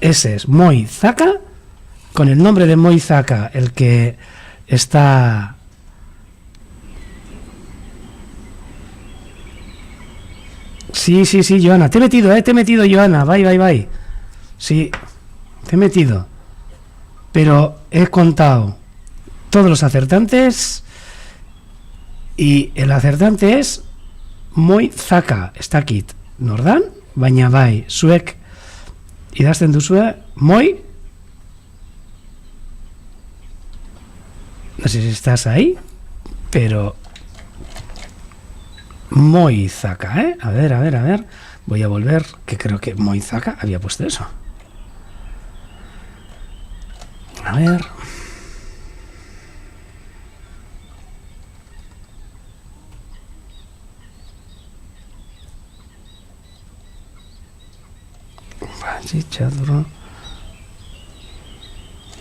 Ese es Moi Zaka, con el nombre de Moi Zaka, el que está... Sí, Joana, te he metido, Joana, bye. Sí, te he metido. Pero he contado todos los acertantes y el acertante es Moi Zaka. Está aquí, Nordan, baina bai, zuek idazten duzue, Moi. No sé si estás ahí, pero Moi Zaka, ¿eh? A ver. Voy a volver, que creo que Moi Zaka había puesto eso. A ver. Chadro.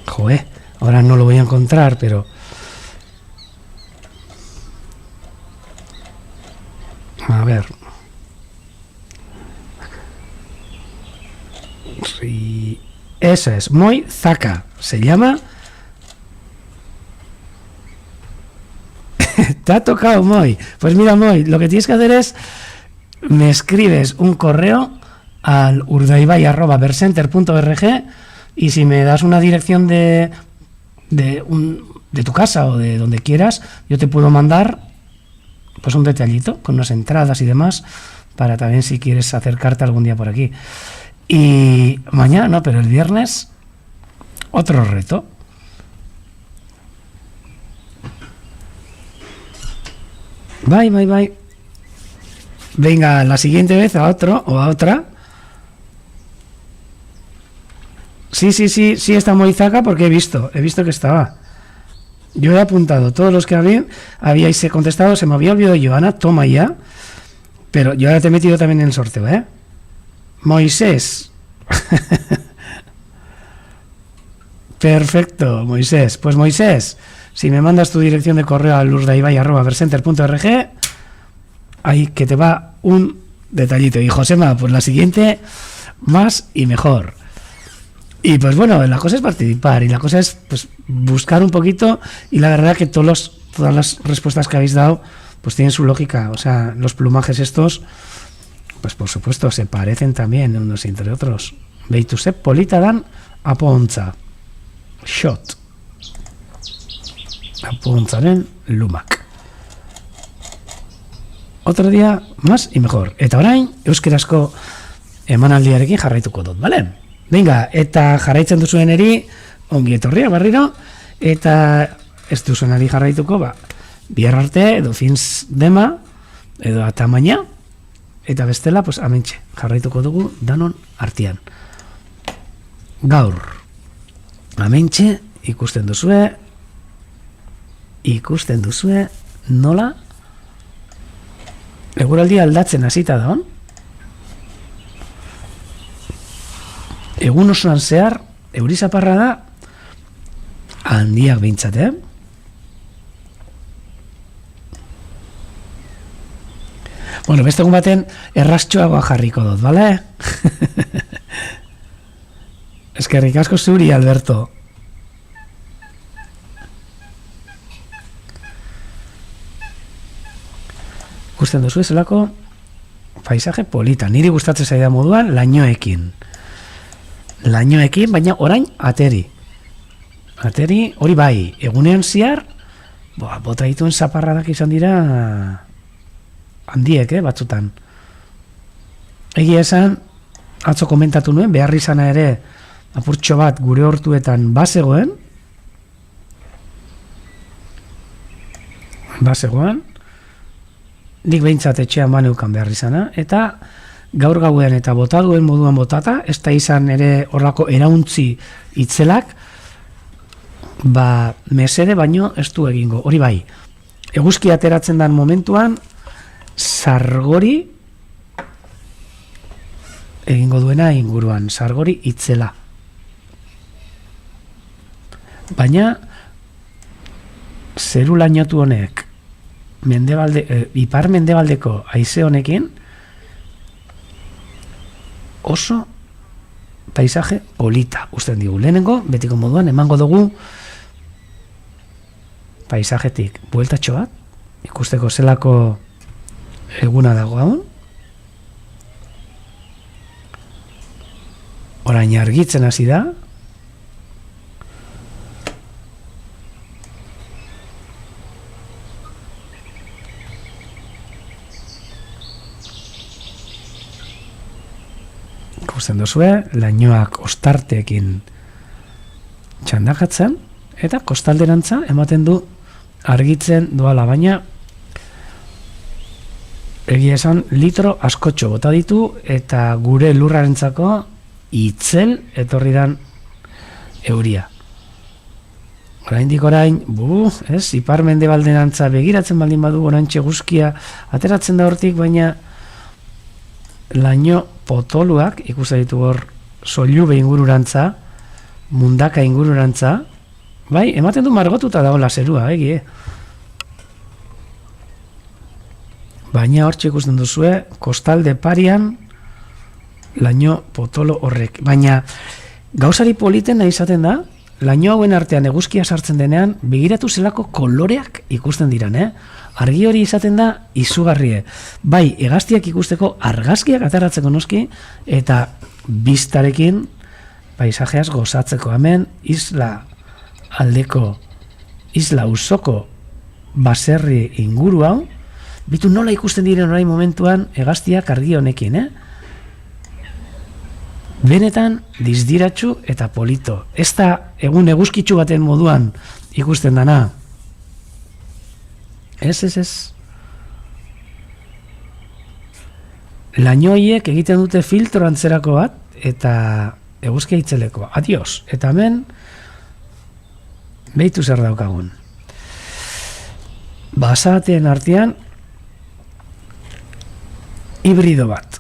Joder, ahora no lo voy a encontrar, pero... A ver. Sí. Eso es, Moi Zaka. Se llama... Te ha tocado, Moi. Pues mira, Moi, lo que tienes que hacer es... Me escribes un correo al urdaibai@vercenter.org y si me das una dirección de tu casa o de donde quieras, yo te puedo mandar pues un detallito con unas entradas y demás para también si quieres acercarte algún día por aquí. Y mañana no, pero el viernes otro reto. Bye. Venga, la siguiente vez a otro o a otra. Sí, está Moi Zaka porque he visto que estaba. Yo he apuntado todos los que habíais contestado, se me había olvidado Joana, toma ya. Pero yo ahora te he metido también en el sorteo, ¿eh? Moisés. Perfecto, Moisés. Pues Moisés, si me mandas tu dirección de correo a urdaibai@vercenter.org, ahí que te va un detallito. Y Josema, pues la siguiente, más y mejor. Y pues bueno, la cosa es participar y la cosa es pues buscar un poquito y la verdad que todas las respuestas que habéis dado pues tienen su lógica. O sea, los plumajes estos, pues por supuesto se parecen también unos entre otros. Beituzep polita dan apontza. Shot. Apontzaren lumak. Otro día más y mejor. Eta orain, euskerazko emanaldiarekin jarraituko dut, ¿vale? Venga, eta jarraitzen duzueneri ongi etorria barriro, eta ez duzuenari jarraituko, bihar arte edo fins dema, edo atamaina, eta bestela, pues amentxe, jarraituko dugu danon artean. Gaur, amentxe, ikusten duzue nola eguraldi aldatzen hasita da hon. Egun osoan zehar, euri zaparra da, handiak behintzat, Bueno, beste egun baten errastxoagoa jarriko dut, bale? Eskerrik asko zuri, Alberto. Gusten duzu zelako paisaje polita. Niri gustatzen zaida moduan lainoekin. Lainoekin, baina orain ateri. Ateri, hori bai, egunean ziar, bota dituen zaparradak izan dira handiek, batzutan. Egia esan, atzo komentatu nuen, behar izana ere apurtxo bat gure hortuetan bazegoen, nik behintzat etxean baneukan behar izana, eta gaur gauen eta bota duen moduan botata, ez da izan ere horrako erauntzi itzelak, mesede baino ez du egingo, hori bai. Eguzki ateratzen den momentuan, sargori egingo duena inguruan, sargori itzela. Baina, zeru lainotu honek, ipar mendebaldeko haize honekin, oso paisaje polita usten digu. Lehenengo, betiko moduan, emango dugu paisajetik bueltatxo bat, ikusteko zelako eguna dago hau. Orain argitzen hasi da. Ikusten duzue, lainoak ostarteekin txandakatzen, eta kostalderantza ematen du argitzen doala, baina egia esan litro askotxo bota ditu, eta gure lurrarentzako itzel etorri dan euria. Oraindik orain, ipar mendebalderantza begiratzen baldin badu, orantxe guzkia ateratzen da hortik, baina laino potoluak, ikusten ditu hor soilube ingururantza, mundaka ingururantza, bai, ematen du margotuta dagoela zerua, egie. Baina hortxe ikusten duzue, kostalde parian, laino potolo horrek. Baina gauzari politen nahi izaten da, laino hauen artean eguzkia sartzen denean, begiratu zelako koloreak ikusten diran, Argi hori izaten da izugarrie. Bai, hegaztiak ikusteko argazkiak ateratzeko noski, eta biztarekin paisajeaz gozatzeko. Hemen isla aldeko, isla usoko baserri inguru hau, bitu nola ikusten diren orain momentuan hegaztiak argi honekin, Benetan dizdiratxu eta polito. Ez da egun eguzkitsu baten moduan ikusten dana. Ez. Lainoiek egiten dute filtro antzerako bat, eta eguzkia itzeleko. Adios. Eta hemen, behitu zer daukagun. Basateen artean, hibrido bat.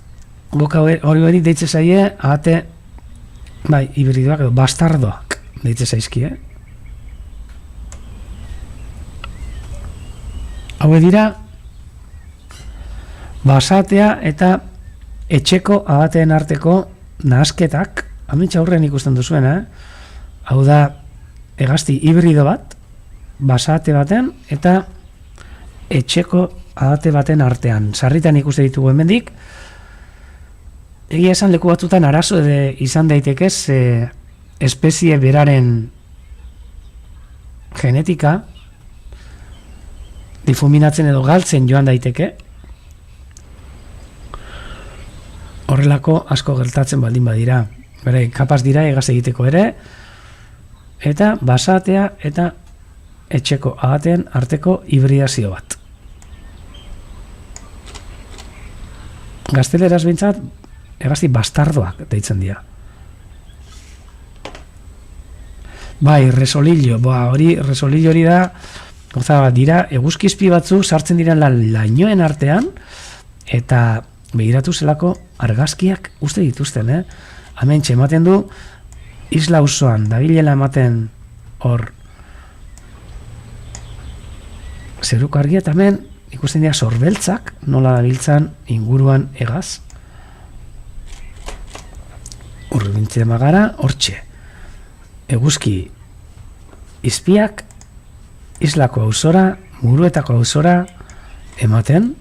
Goka hori deitze zaie, ahate, bai, hibridoak edo bastardoak deitze zaizki, Hau dira, basatea eta etxeko ahateen arteko nahasketak, amintxa aurrean ikusten duzuen, Hau da, hegazti hibrido bat, basate baten, eta etxeko ahate baten artean. Sarritan ikusten ditugu hemendik, egia esan leku batzutan arazo izan daitekez espezie beraren genetika, difuminatzen edo galtzen joan daiteke. Horrelako asko gertatzen baldin badira. Bere, kapaz dira egaz egiteko ere, eta basatea eta etxeko ahateen arteko hibridazio bat. Gazteleraz bintzat, egazti bastardoak deitzen dira. Bai, resolillo, resolillo hori da, dira, eguzkizpi batzu sartzen dira lainoen artean, eta begiratu zelako argazkiak uste dituzten, Hemen ematen du, isla osoan, dabilela ematen hor zeruko argia, eta hemen ikusten dira sorbeltzak, nola dabiltzan inguruan egaz. Hurbiltzen magara, hortxe. Eguzki izpiak islako auzora, Muruetako auzora ematen,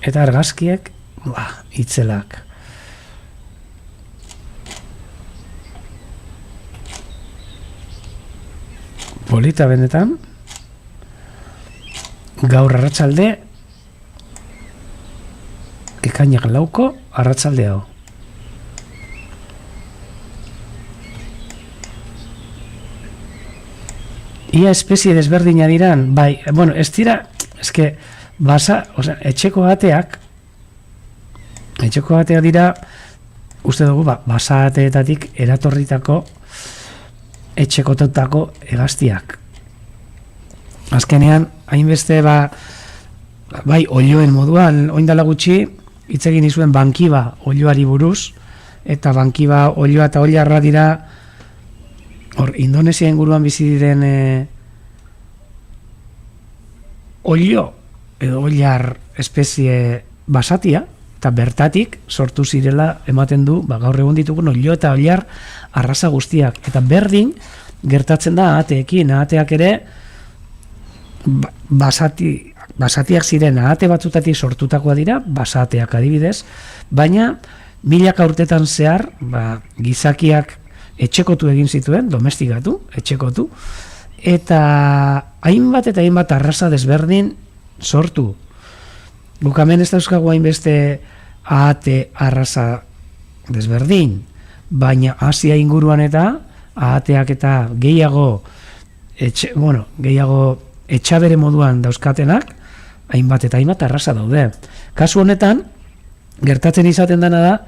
eta argazkiek itzelak. Polita benetan, gaur arratsalde, ekainak 4 arratsalde hau. Ia espezie desberdina diran, bai, bueno, ez dira, eske, etxeko ateak dira, uste dugu, basateetatik eratorritako etxekotutako hegaztiak. Azkenean, hainbeste, bai, olioen moduan, oindala gutxi, hitz egin izuen bankiba olioari buruz, eta bankiba olioa eta oliarra dira, hor, Indonesia inguruan bizi diren olio edo oliar espezie basatia, eta bertatik sortu zirela ematen du, gaur egun ditugun olio eta oliar arraza guztiak. Eta berdin gertatzen da ahateekin, ahateak ere basatiak ziren ahate batzutatik sortutakoa dira, basateak adibidez, baina milaka urtetan zehar, gizakiak etxekotu egin zituen, domestikatu, etxekotu, eta hainbat arraza desberdin sortu. Bukamen ez dauzkagu hainbeste ahate arraza desberdin, baina Asia inguruan eta ahateak eta gehiago etxabere moduan dauzkatenak, hainbat arraza daude. Kasu honetan, gertatzen izaten dena da,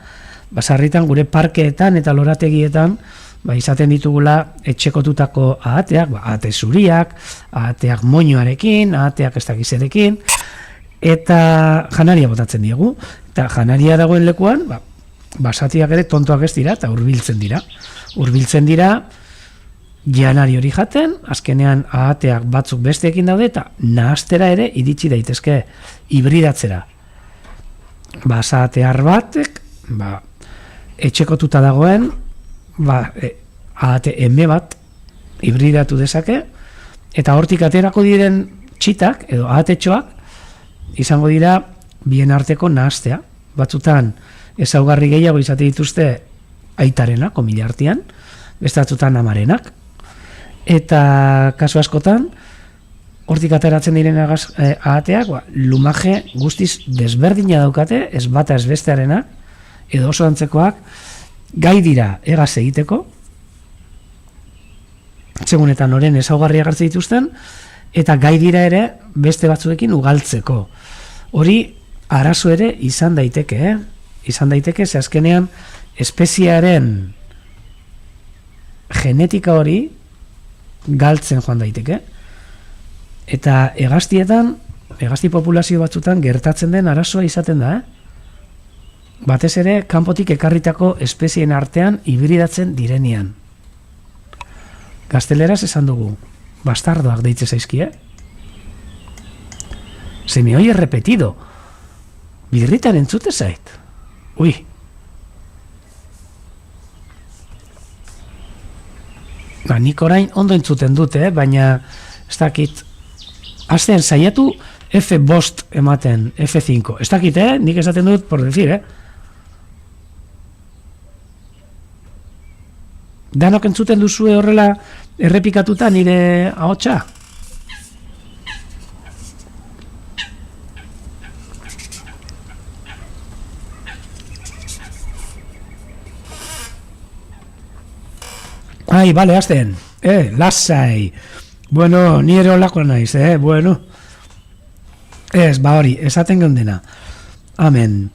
basarritan gure parkeetan eta lorategietan izaten ditugula etxekotutako ahateak, ahate zuriak, ahateak moñoarekin, ahateak ez dakizerekin, eta janaria botatzen diegu. Eta janaria dagoen lekuan, basatiak ere tontoak ez dira eta hurbiltzen dira. Hurbiltzen dira, janari hori jaten, azkenean ahateak batzuk besteekin daude, eta nahastera ere iritsi daitezke hibridatzera. Basatear batek, etxekotuta dagoen, ahate eme bat hibridatu dezake, eta hortik aterako diren txitak, edo ahatetxoak, izango dira bien arteko nahastea. Batzutan ezaugarri gehiago izate dituzte aitarena, komila artean, bestatzutan amarenak, eta kasu askotan, hortik ateratzen diren ahateak, lumaje guztiz desberdina daukate, ez bata ez bestearena, edo oso antzekoak, gai dira egaz egiteko, segunetan noren ezaugarri agertzen dituzten, eta gai dira ere beste batzuekin ugaltzeko. Hori arazo ere izan daiteke, ze azkenean espeziaren genetika hori galtzen joan daiteke. Eta hegazti populazio batzutan gertatzen den arazoa izaten da, batez ere kanpotik ekarritako espezien artean hibridatzen direnean. Gazteleraz esan dugu, bastardoak deitze zaizkie. Se me oye repetido. Birritan entzute zait. Ui. Nik orain ondo entzuten dute, baina ez dakit, azten saiatu F5 ematen, F5. Ez dakit, nik esaten dut, por decir, Danok entzuten duzue horrela errepikatuta nire ahotsa? Ai, bale, azten. Lasai. Bueno, nire olako naiz, bueno. Ez, hori, esaten geundena. Amen.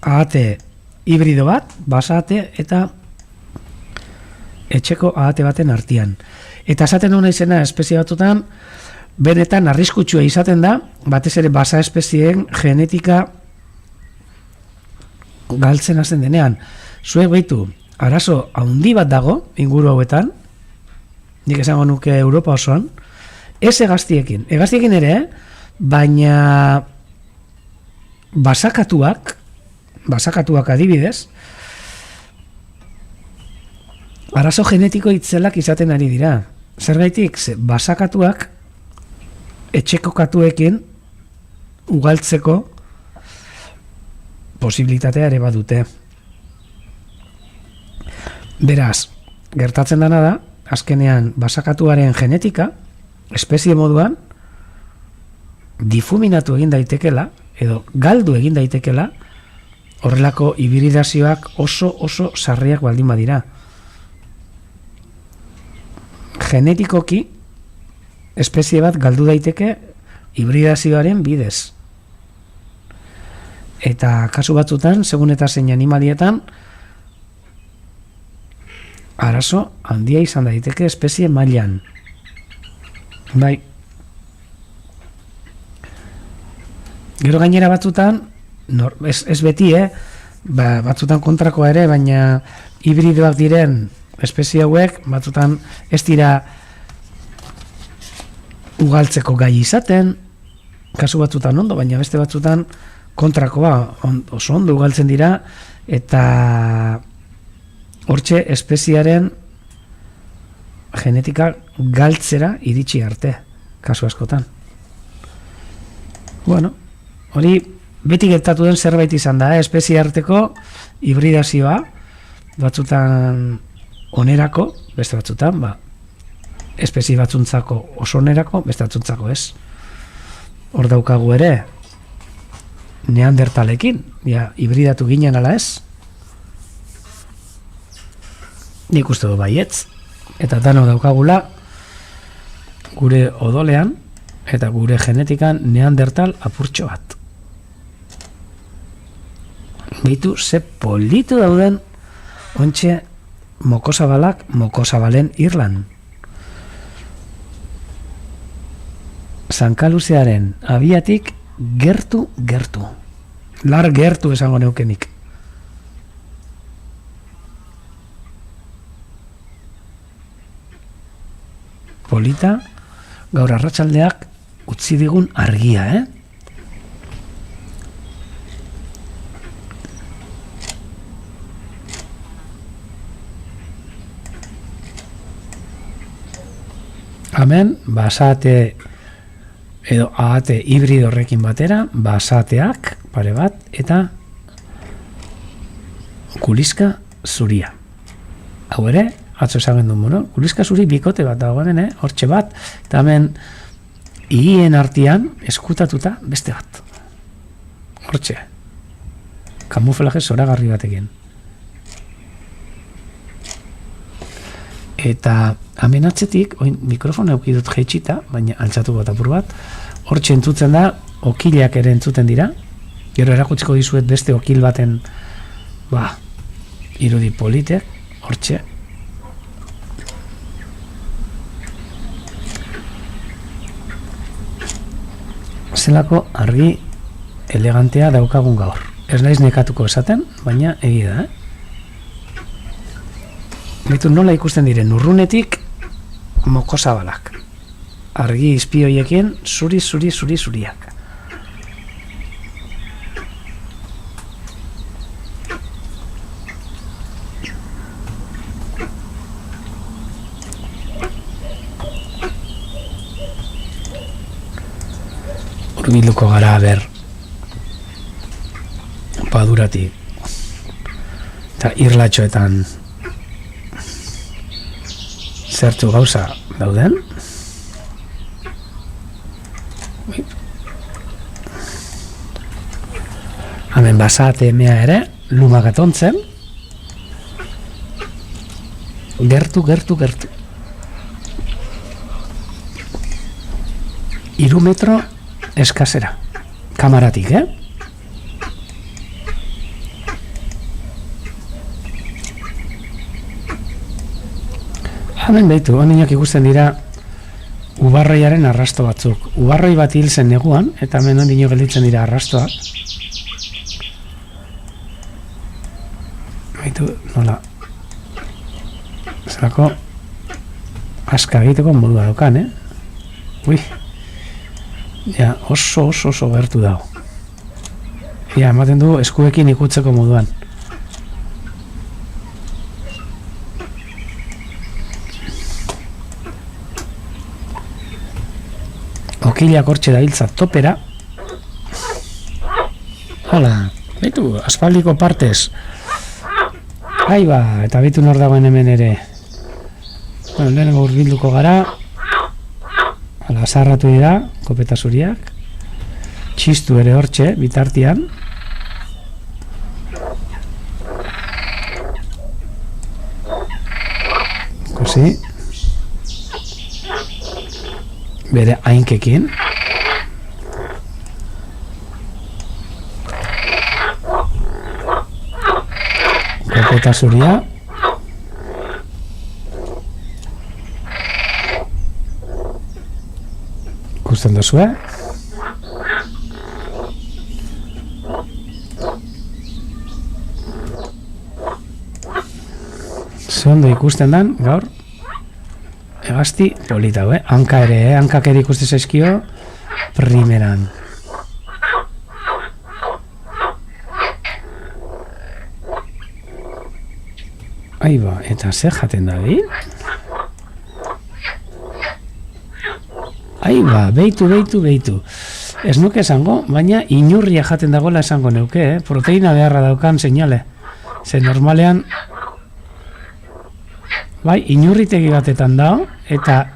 Ahate hibrido bat, basate eta etxeko ahate baten artean. Eta esaten duen izena espezie batzutan, benetan arriskutsua izaten da, batez ere basa espezieen genetika galtzen hasten denean. Zuek behitu, arazo handi bat dago, inguru hauetan, nik esango nuke Europa osoan, ez hegaztiekin ere, baina basakatuak adibidez, arazo genetiko itzelak izaten ari dira. Zergaitik, basakatuak etxeko katuekin ugaltzeko posibilitatea ere badute. Beraz, gertatzen dena da, azkenean basakatuaren genetika, espezie moduan, difuminatu egin daitekela, edo galdu egin daitekela, horrelako hibridazioak oso sarriak baldin badira. Genetikoki, espezie bat galdu daiteke hibridazioaren bidez. Eta kasu batzutan, segun eta zein animalietan, arazo handia izan daiteke espezie mailan. Bai. Gero gainera batzutan, ez beti, batzutan kontrakoa ere, baina hibridoak diren espezie hauek, batzutan ez dira ugaltzeko gai izaten, kasu batzutan ondo, baina beste batzutan kontrakoa oso ondo ugaltzen dira, eta hortxe espeziaren genetika galtzera iritsi arte, kasu askotan. Bueno, hori beti gertatu den zerbait izan da, espezie arteko hibridazioa, batzutan onerako, beste batzutan, espezie batzuntzako oso onerako, beste batzuntzako ez. Hor daukagu ere, neandertalekin, hibridatu ginen ala ez. Nik uste du baietz, eta dano daukagula gure odolean eta gure genetikan neandertal apurtxo bat. Beitu ze politu dauden ontxe mokozabalak mokozabalen irlan. Sankaluzearen abiatik gertu. Lar gertu esango neukenik. Polita, gaur arratsaldeak utzi digun argia, Hemen, basate edo ahate hibrido horrekin batera, basateak pare bat, eta kuliska zuria. Hau ere, atzo esagen duen, kuliska zuri bikote bat dago hemen, hortxe bat, eta hemen ihien artean eskutatuta beste bat. Hortxe. Kamuflaje zoragarri batekin. Eta hemen atzetik, oin mikrofona eukidut jeitxita, baina altzatu bat apur bat, hortxe entzutzen da, okilak ere entzuten dira, gero erakutziko dizuet beste okil baten, irudi politek, hortxe. Zelako argi elegantea daukagun gaur. Ez naiz nekatuko esaten, baina egia da, Baitu nola ikusten diren urrunetik mokozabalak. Argi izpioiekin zuriak. Hurbilduko gara paduratik eta irlatxoetan zertu gauza dauden. Hemen basate emea ere, lumak atontzen. Gertu. 3 metro eskasera. Kamaratik, Hemen behitu, honinak ikusten dira ubarroiaren arrasto batzuk. Ubarroi bat hil zen neguan, eta hemen ondino gelditzen dira arrastoak. Behitu, nola, zelako aska egiteko modua daukan, Ui. Ja, oso gertu dago. Ja, ematen du eskuekin ikutzeko moduan. Okilak hortxe da hiltza topera. Hala, baitu, aspaldiko partez. Aiba, eta bitu nor dagoen hemen ere. Bueno, lehenengo urbilduko gara. Hala, sarratu dira, kopeta zuriak. Txistu ere hortxe, bitartian. Kosi. Bere hainkekin. Kopeta zuria. Ikusten duzue. Ze ondo ikusten dan, gaur. Egazti polita, hanka ere, hankak ere ikuste zaizkio primeran. Aiba, eta zer jaten da, Aiba, beitu. Ez nuke esango, baina inurria jaten dagoela esango neuke, proteina beharra daukan seinale. Ze normalean, bai, inurritegi batetan dago, eta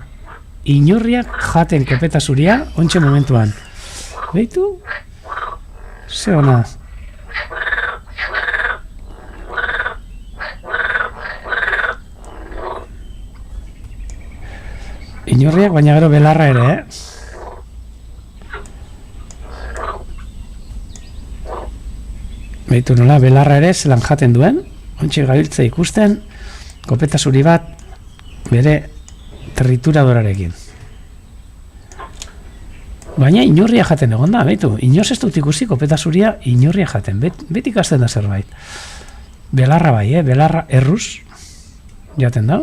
inurriak jaten kopeta zuria, ontxe momentuan. Beitu? Ze ona. Inurriak, baina gero belarra ere, Beitu nola, belarra ere zelan jaten duen, ontxe gabiltza ikusten, kopeta zuri bat bere trituradorarekin. Baina inurria jaten egon da, beitu. Inoz ez dut ikusi kopeta zuria inurria jaten. Beti ikasten da zerbait. Belarra bai, belarra erruz jaten da.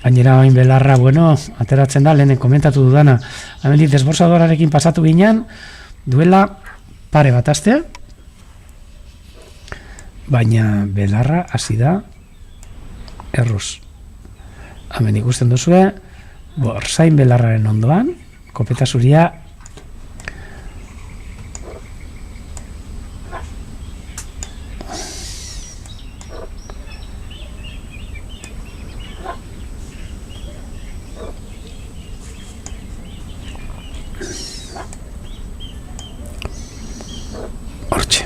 Gainera bain belarra, bueno, ateratzen da, lehenen komentatu dudana. Hemendik desborsadorarekin pasatu ginen, duela pare bat astea, baina belarra hasi da erruz. Hemen ikusten duzue, borzain belarraren ondoan, kopeta zuria hortxe.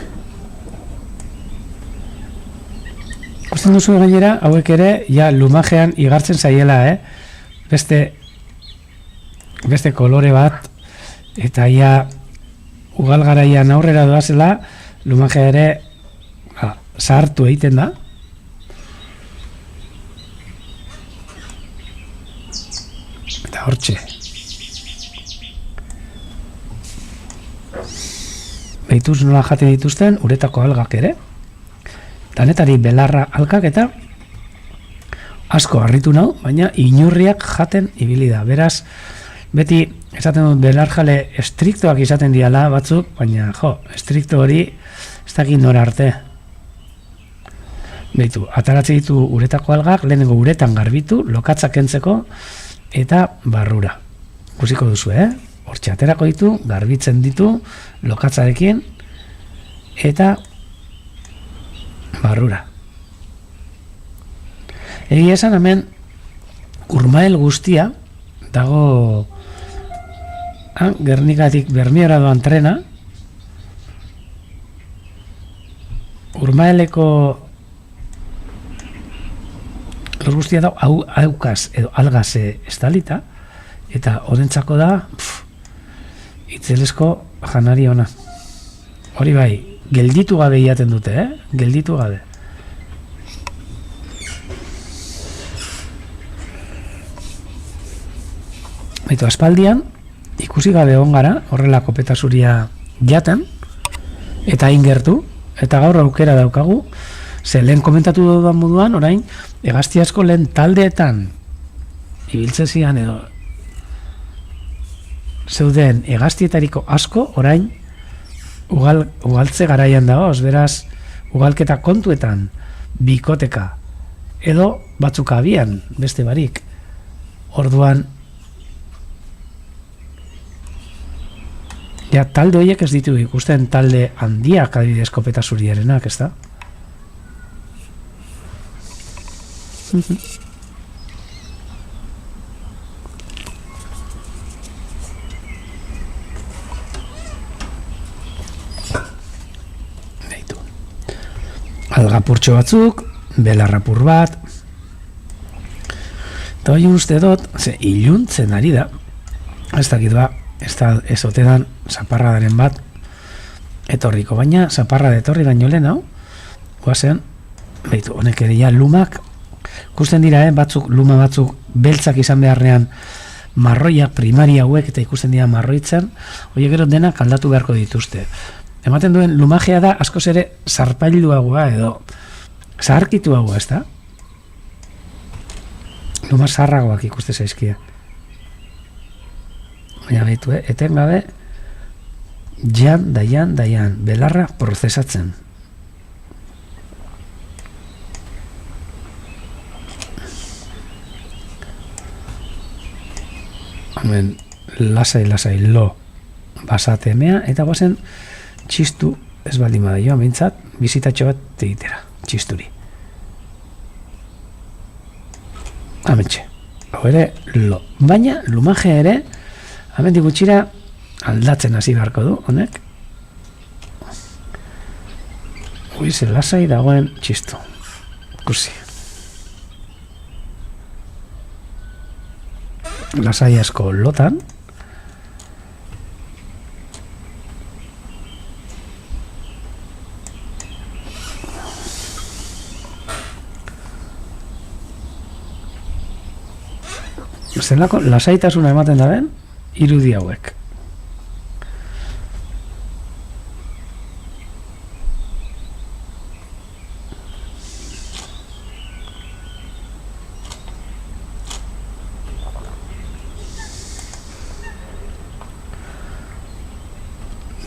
Ikusten duzu gainera, hauek ere, ja lumajean igartzen zaiela, beste kolore bat, eta ja ugalgaraian aurrera doazela, lumajea ere zahartu egiten da. Eta hortxe. Behituz nola jate dituzten, uretako algak ere. Danetari belarra alkak eta asko harritu nau, baina inurriak jaten ibili da. Beraz, beti esaten dut belarjale estriktoak izaten diala batzuk, baina estrikto hori ez dakit nora arte. Beitu, ataratzen ditu uretako algak, lehenengo uretan garbitu, lokatzak kentzeko eta barrura. Ikusiko duzu, hortxe aterako ditu, garbitzen ditu, lokatzarekin eta barrura. Egia esan hemen Urmael guztia dago Gernikatik Bermiora doan trena. Urmaeleko lor guztia dago aukaz edo algaze estalita, eta odentzako da itzelesko janari ona. Hori bai, gelditu gabe iaten dute, gelditu gabe. Baitu, aspaldian, ikusi gabe egon gara, horrela kopeta zuria jaten, eta ingertu, eta gaur aukera daukagu, ze lehen komentatu dudan moduan, orain, hegazti asko lehen taldeetan ibiltze zian edo zeuden hegaztietariko asko, orain, ugaltze garaian dagoz, beraz, ugalketa kontuetan, bikoteka, edo batzuk abian, beste barik. Orduan, ja, talde horiek ez ditu ikusten talde handiak adibidez eskopeta zuriarenak, ez da? Deitu. Algapurtxo batzuk, belarrapur bat, eta hori uste dut, ze iluntzen ari da, ez dakit ba, ez otedan zaparradaren bat etorriko, baina zaparra etorri baino lehen hau, guazen, behitu, honek ere ja lumak, ikusten dira, batzuk, luma batzuk beltzak izan beharrean marroia primaria hauek eta ikusten dira marroitzen, horiek gero denak aldatu beharko dituzte. Ematen duen lumajea da askoz ere zarpailuagoa edo zaharkituagoa, ez da? Luma zarragoak ikuste zaizkia. Baina behitu, etengabe jan, belarra prozesatzen. Hemen, lasai, lo basatemea, eta guazen txistu ez baldin bada joan bintzat, bizitatxo bat egitera, txisturi. Ametxe, hau ere lo. Baina, lumajea ere, amendik gutxira aldatzen hasi beharko du, honek. Huize, lasai dagoen txistu. Kursi. Lasai asko lotan. Zelako lasaitasuna ematen daben irudi hauek.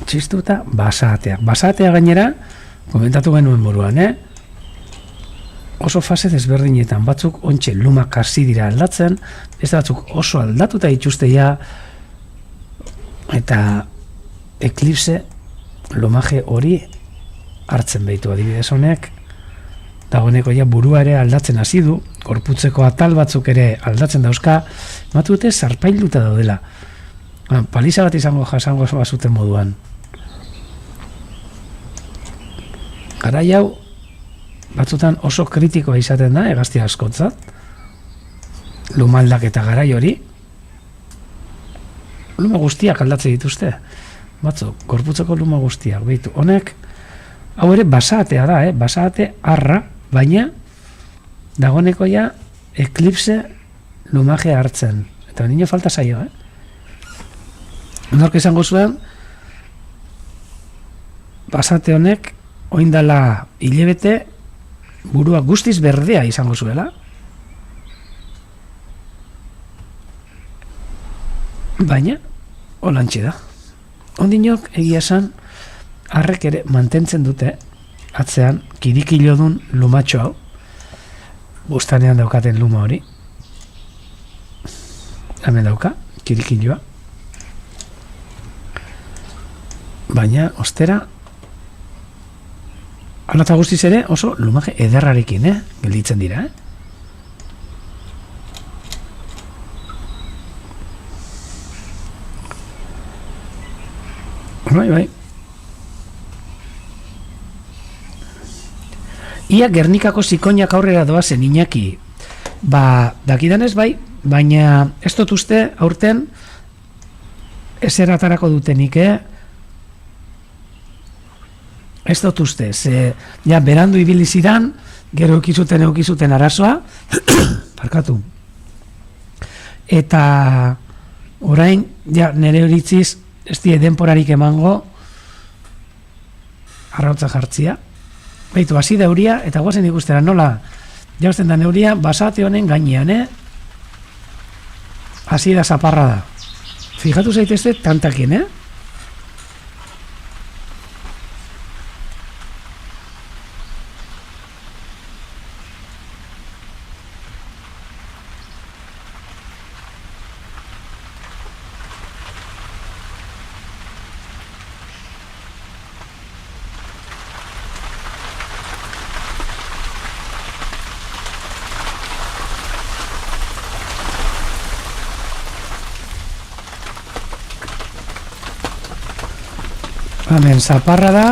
Txistuta basatea. Basatea gainera, komentatu genuen buruan, oso fase desberdinetan, batzuk ontxe lumak hasi dira aldatzen, ez batzuk oso aldatuta itxusteia, eta eklipse lumaje hori hartzen behitu adibidez honek, dagoeneko ja burua ere aldatzen hasi du, gorputzeko atal batzuk ere aldatzen dauzka, ematu dute zarpailuta daudela. Paliza bat izango jasango bazuten moduan. Garai hau batzutan oso kritikoa izaten da, hegazti askotzat, lumaldak eta garai hori, luma guztiak aldatze dituzte, batzuk, gorputzeko luma guztiak, behitu, honek, hau ere basatea da, basate arra, baina, dagoeneko ja, eklipse lumaje hartzen, eta nino falta zaio, Nork izango zuen, basate honek, oindala hilebete, burua guztiz berdea izango zuela. Baina, holantxe da. Ondinok egia esan, arrek ere mantentzen dute, atzean, kirikilodun lumatxo hau, bustanean daukaten luma hori. Hemen dauka, kirikiloa. Baina, ostera, alata guztiz ere oso lumaje ederrarekin, gelditzen dira, Bai. Ia Gernikako zikoinak aurrera doazen Iñaki. Dakidanez bai, baina ez dut uste aurten ezer atarako dutenik, Ez dut uste, ze ja berandu ibili zidan, gero eukizuten arazoa, parkatu. Eta orain, ja nire horitziz, ez die denporarik emango, arrautza jartzia. Beitu, hasi da euria, eta guazen ikustera nola, jausten da neuria, basate honen gainean, hasi da zaparra da. Fijatu zaitezte tantakin, Hemen zaparra da,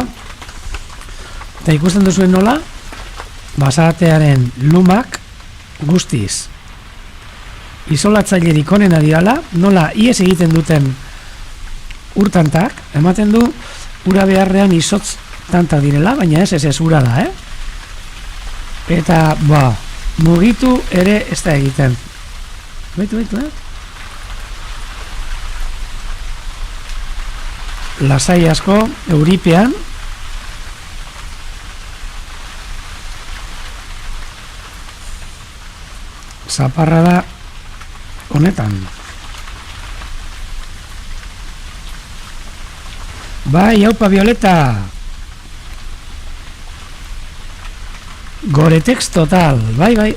eta ikusten duzuen nola, basatearen lumak guztiz isolatzailerik onena dirala, nola ies egiten duten urtantak, ematen du ura beharrean izotz tantak direla, baina ez ura da, Eta, mugitu ere ez da egiten. Baitu, Lasai asko, euripean. Zaparra da honetan. Bai, haupa Violeta. Goretex total, bai.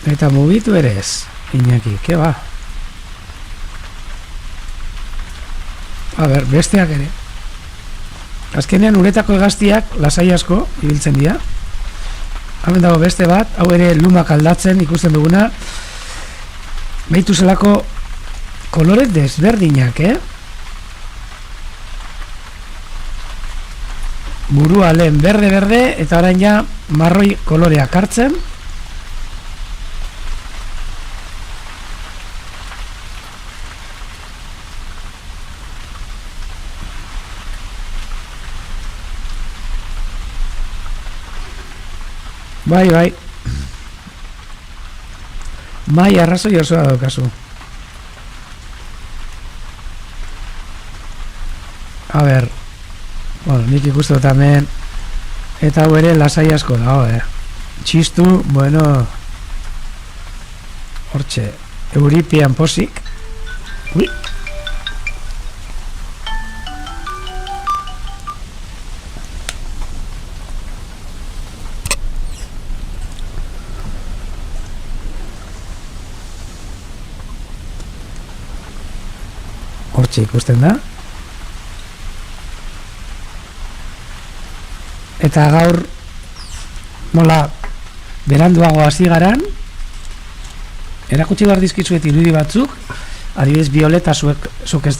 Eta mugitu ere ez, Iñaki, ke ba? A ber, besteak ere. Azkenean uretako hegaztiak lasai asko ibiltzen dira. Hemen dago beste bat, hau ere lumak aldatzen ikusten duguna. Behitu zelako kolore desberdinak, Burua lehen berde, eta orain ja marroi koloreak hartzen. Bai. Mai arrazoi osoa daukazu. A ber, nik ikustu dut hemen, eta hau ere lasai asko dago, Txistu, hortxe, euripian posik. Ui. Hortxe ikusten da. Eta gaur nola beranduago hasi garan, erakutsi behar dizkizuet irudi batzuk, adibidez Violeta zuk ez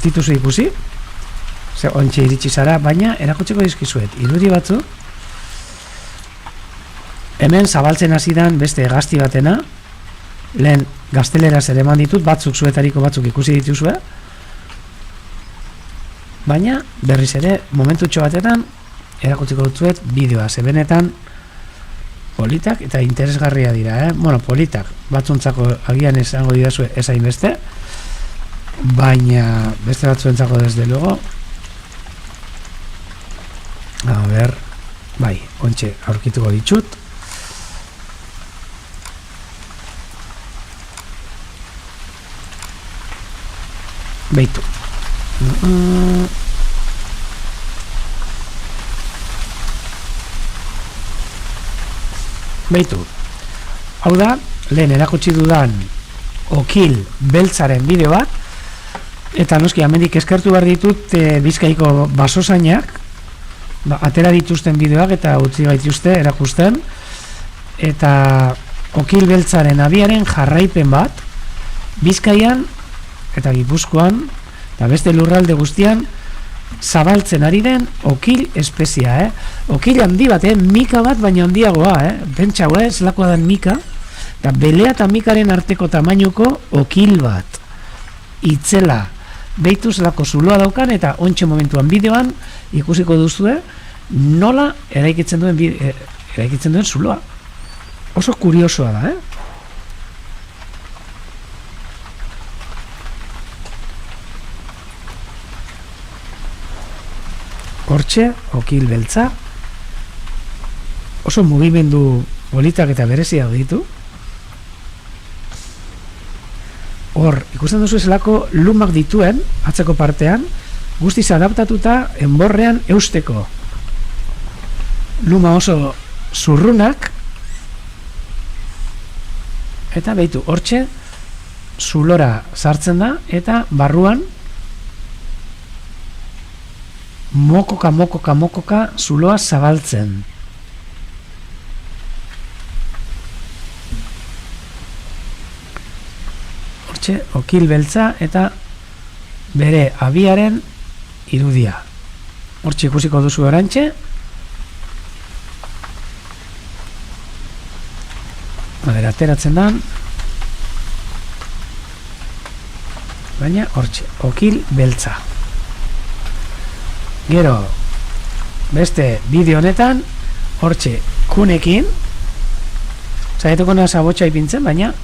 dituzu ikusi, ze ontxe iritsi zara, baina erakutsiko dizkizuet irudi batzuk. Hemen zabaltzen hasi dan beste hegazti batena, lehen gazteleraz ere eman ditut, batzuk zuetariko batzuk ikusi dituzue, baina berriz ere momentutxo batetan erakutsiko dutzuet bideoa, ze benetan politak eta interesgarria dira, politak batzuntzako agian esango didazue ezain beste, baina beste batzuentzako desde luego. A ber, bai, ontxe aurkituko ditut. Beitu. Beitu. Hau da, lehen erakutsi dudan okil beltzaren bideo bat, eta noski amendik eskertu behar ditut Bizkaiko basosainak, atera dituzten bideoak eta utzi gaituzte erakusten, eta okil beltzaren abiaren jarraipen bat, Bizkaian eta Gipuzkoan, eta beste lurralde guztian, zabaltzen ari den okil espezia, okil handi bat, mika bat baina handiagoa, pentsau, zelakoa den mika, eta belea eta mikaren arteko tamainuko okil bat, itzela, behitu zelako zuloa daukan, eta ontxe momentuan bideoan ikusiko duzue, nola eraikitzen duen zuloa. Oso kuriosoa da, Hortxe, okil beltza, oso mugimendu politak eta bereziak ditu. Hor, ikusten duzu zelako lumak dituen, atzeko partean, guztiz adaptatuta enborrean eusteko. Luma oso zurrunak, eta behitu, hortxe, zulora sartzen da, eta barruan, mokoka zuloa zabaltzen. Hortxe, okil beltza eta bere abiaren irudia. Hortxe ikusiko duzu orantxe. Ateratzen da. Baina hortxe, okil beltza. Gero, beste bideo honetan, hortxe, kunekin, zaituko naz abotxa ipintzen, baina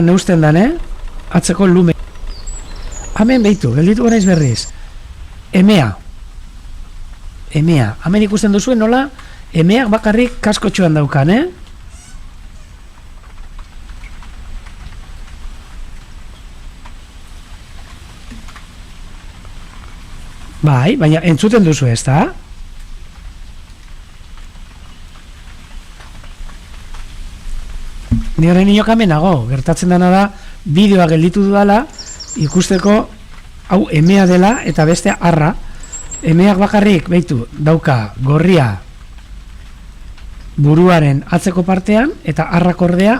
neusten dan, atzeko lume. Hemen behitu, gelditu gara berriz. Emea. Hemen ikusten duzuen nola, emeak bakarrik kaskotxoan daukan, Bai, baina entzuten duzu ez da? Ni horren inok amenago, gertatzen dena da, bideoa gelditu dudala, ikusteko, hau emea dela eta beste arra. Emeak bakarrik, behitu, dauka gorria buruaren atzeko partean, eta arrak ordea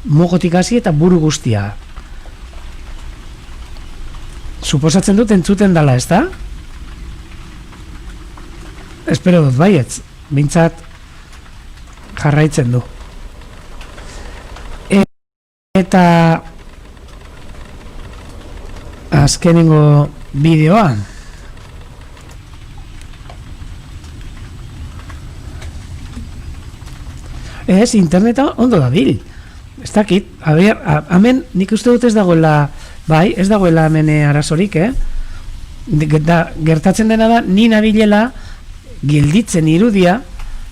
mogotik hasi eta buru guztia. Suposatzen dut entzuten dela, ez da? Espero dut baietz, bintzat jarraitzen du. Eta azkenengo bideoan ez, interneta ondo dabil. Ez dakit, hemen nik uste dut ez dagoela, bai, ez dagoela hemen arazorik, gertatzen dena da, ni nabilela gilditzen irudia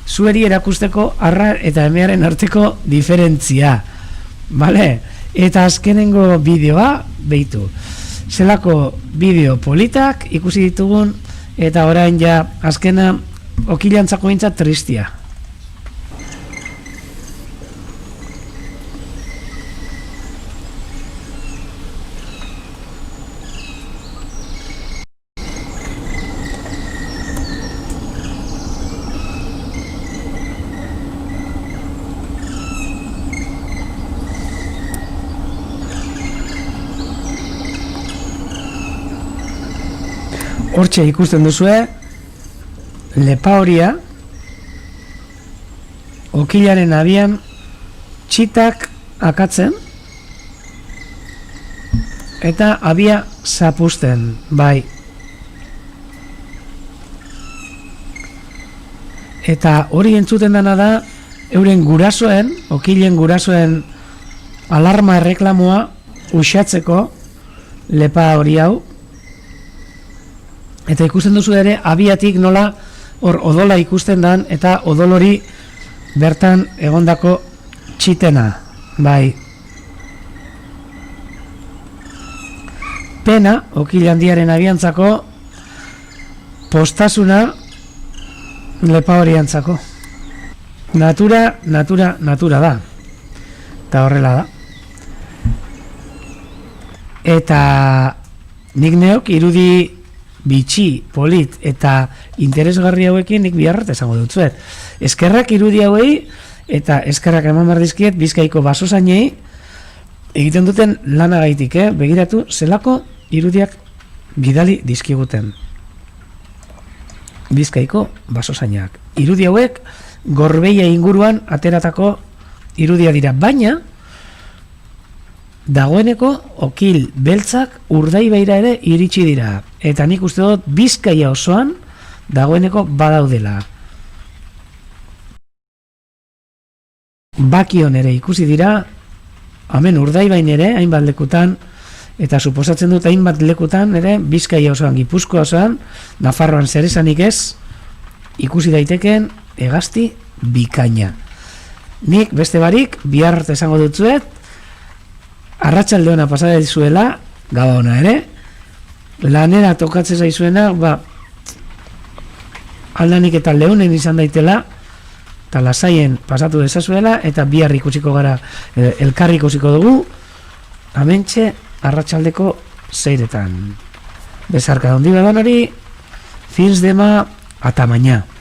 zueri erakusteko arra eta emearen arteko diferentzia. Vale? Eta azkenengo bideoa behitu. Zelako bideo politak ikusi ditugun eta orain ja azkena okilantzako bintzat tristia. Hortxe ikusten duzue lepa horia okilaren abian txitak akatzen eta abia zapusten, bai. Eta hori entzuten dana da euren gurasoen, okilen gurasoen alarma erreklamoa uxatzeko lepa hori hau. Eta ikusten duzu ere abiatik nola hor odola ikusten dan eta odol hori bertan egondako txitena, bai. Pena, okil handiaren abiantzako postasuna lepa hori antzako. Natura da. Eta horrela da. Eta nik neok irudi bitxi, polit eta interesgarri hauekin nik biharrat esango dutzuet. Eskerrak irudi hauei eta eskerrak eman behar dizkiet Bizkaiko basozainei egiten duten lanagaitik, begiratu zelako irudiak bidali dizkiguten. Bizkaiko basozainak. Irudi hauek Gorbeia inguruan ateratako irudia dira, baina dagoeneko okil beltzak Urdaibaira ere iritsi dira. Eta nik uste dut Bizkaia osoan dagoeneko badaudela. Bakion ere ikusi dira, hemen Urdaibain ere, hainbat lekutan, eta suposatzen dut hainbat lekutan ere, Bizkaia osoan, Gipuzkoa osoan, Nafarroan zer esanik ez, ikusi daiteken hegazti bikaina. Nik beste barik, bihar esango dutzuet, arratsalde ona pasada dizuela, gaba ona ere, lanera tokatzen zaizuena, aldanik eta leunen izan daitela, eta lasaien pasatu dezazuela, eta bihar ikusiko gara, elkarri ikusiko dugu, amentxe arratsaldeko 6:00. Besarka handi badan hori, fins dema, ata mañana.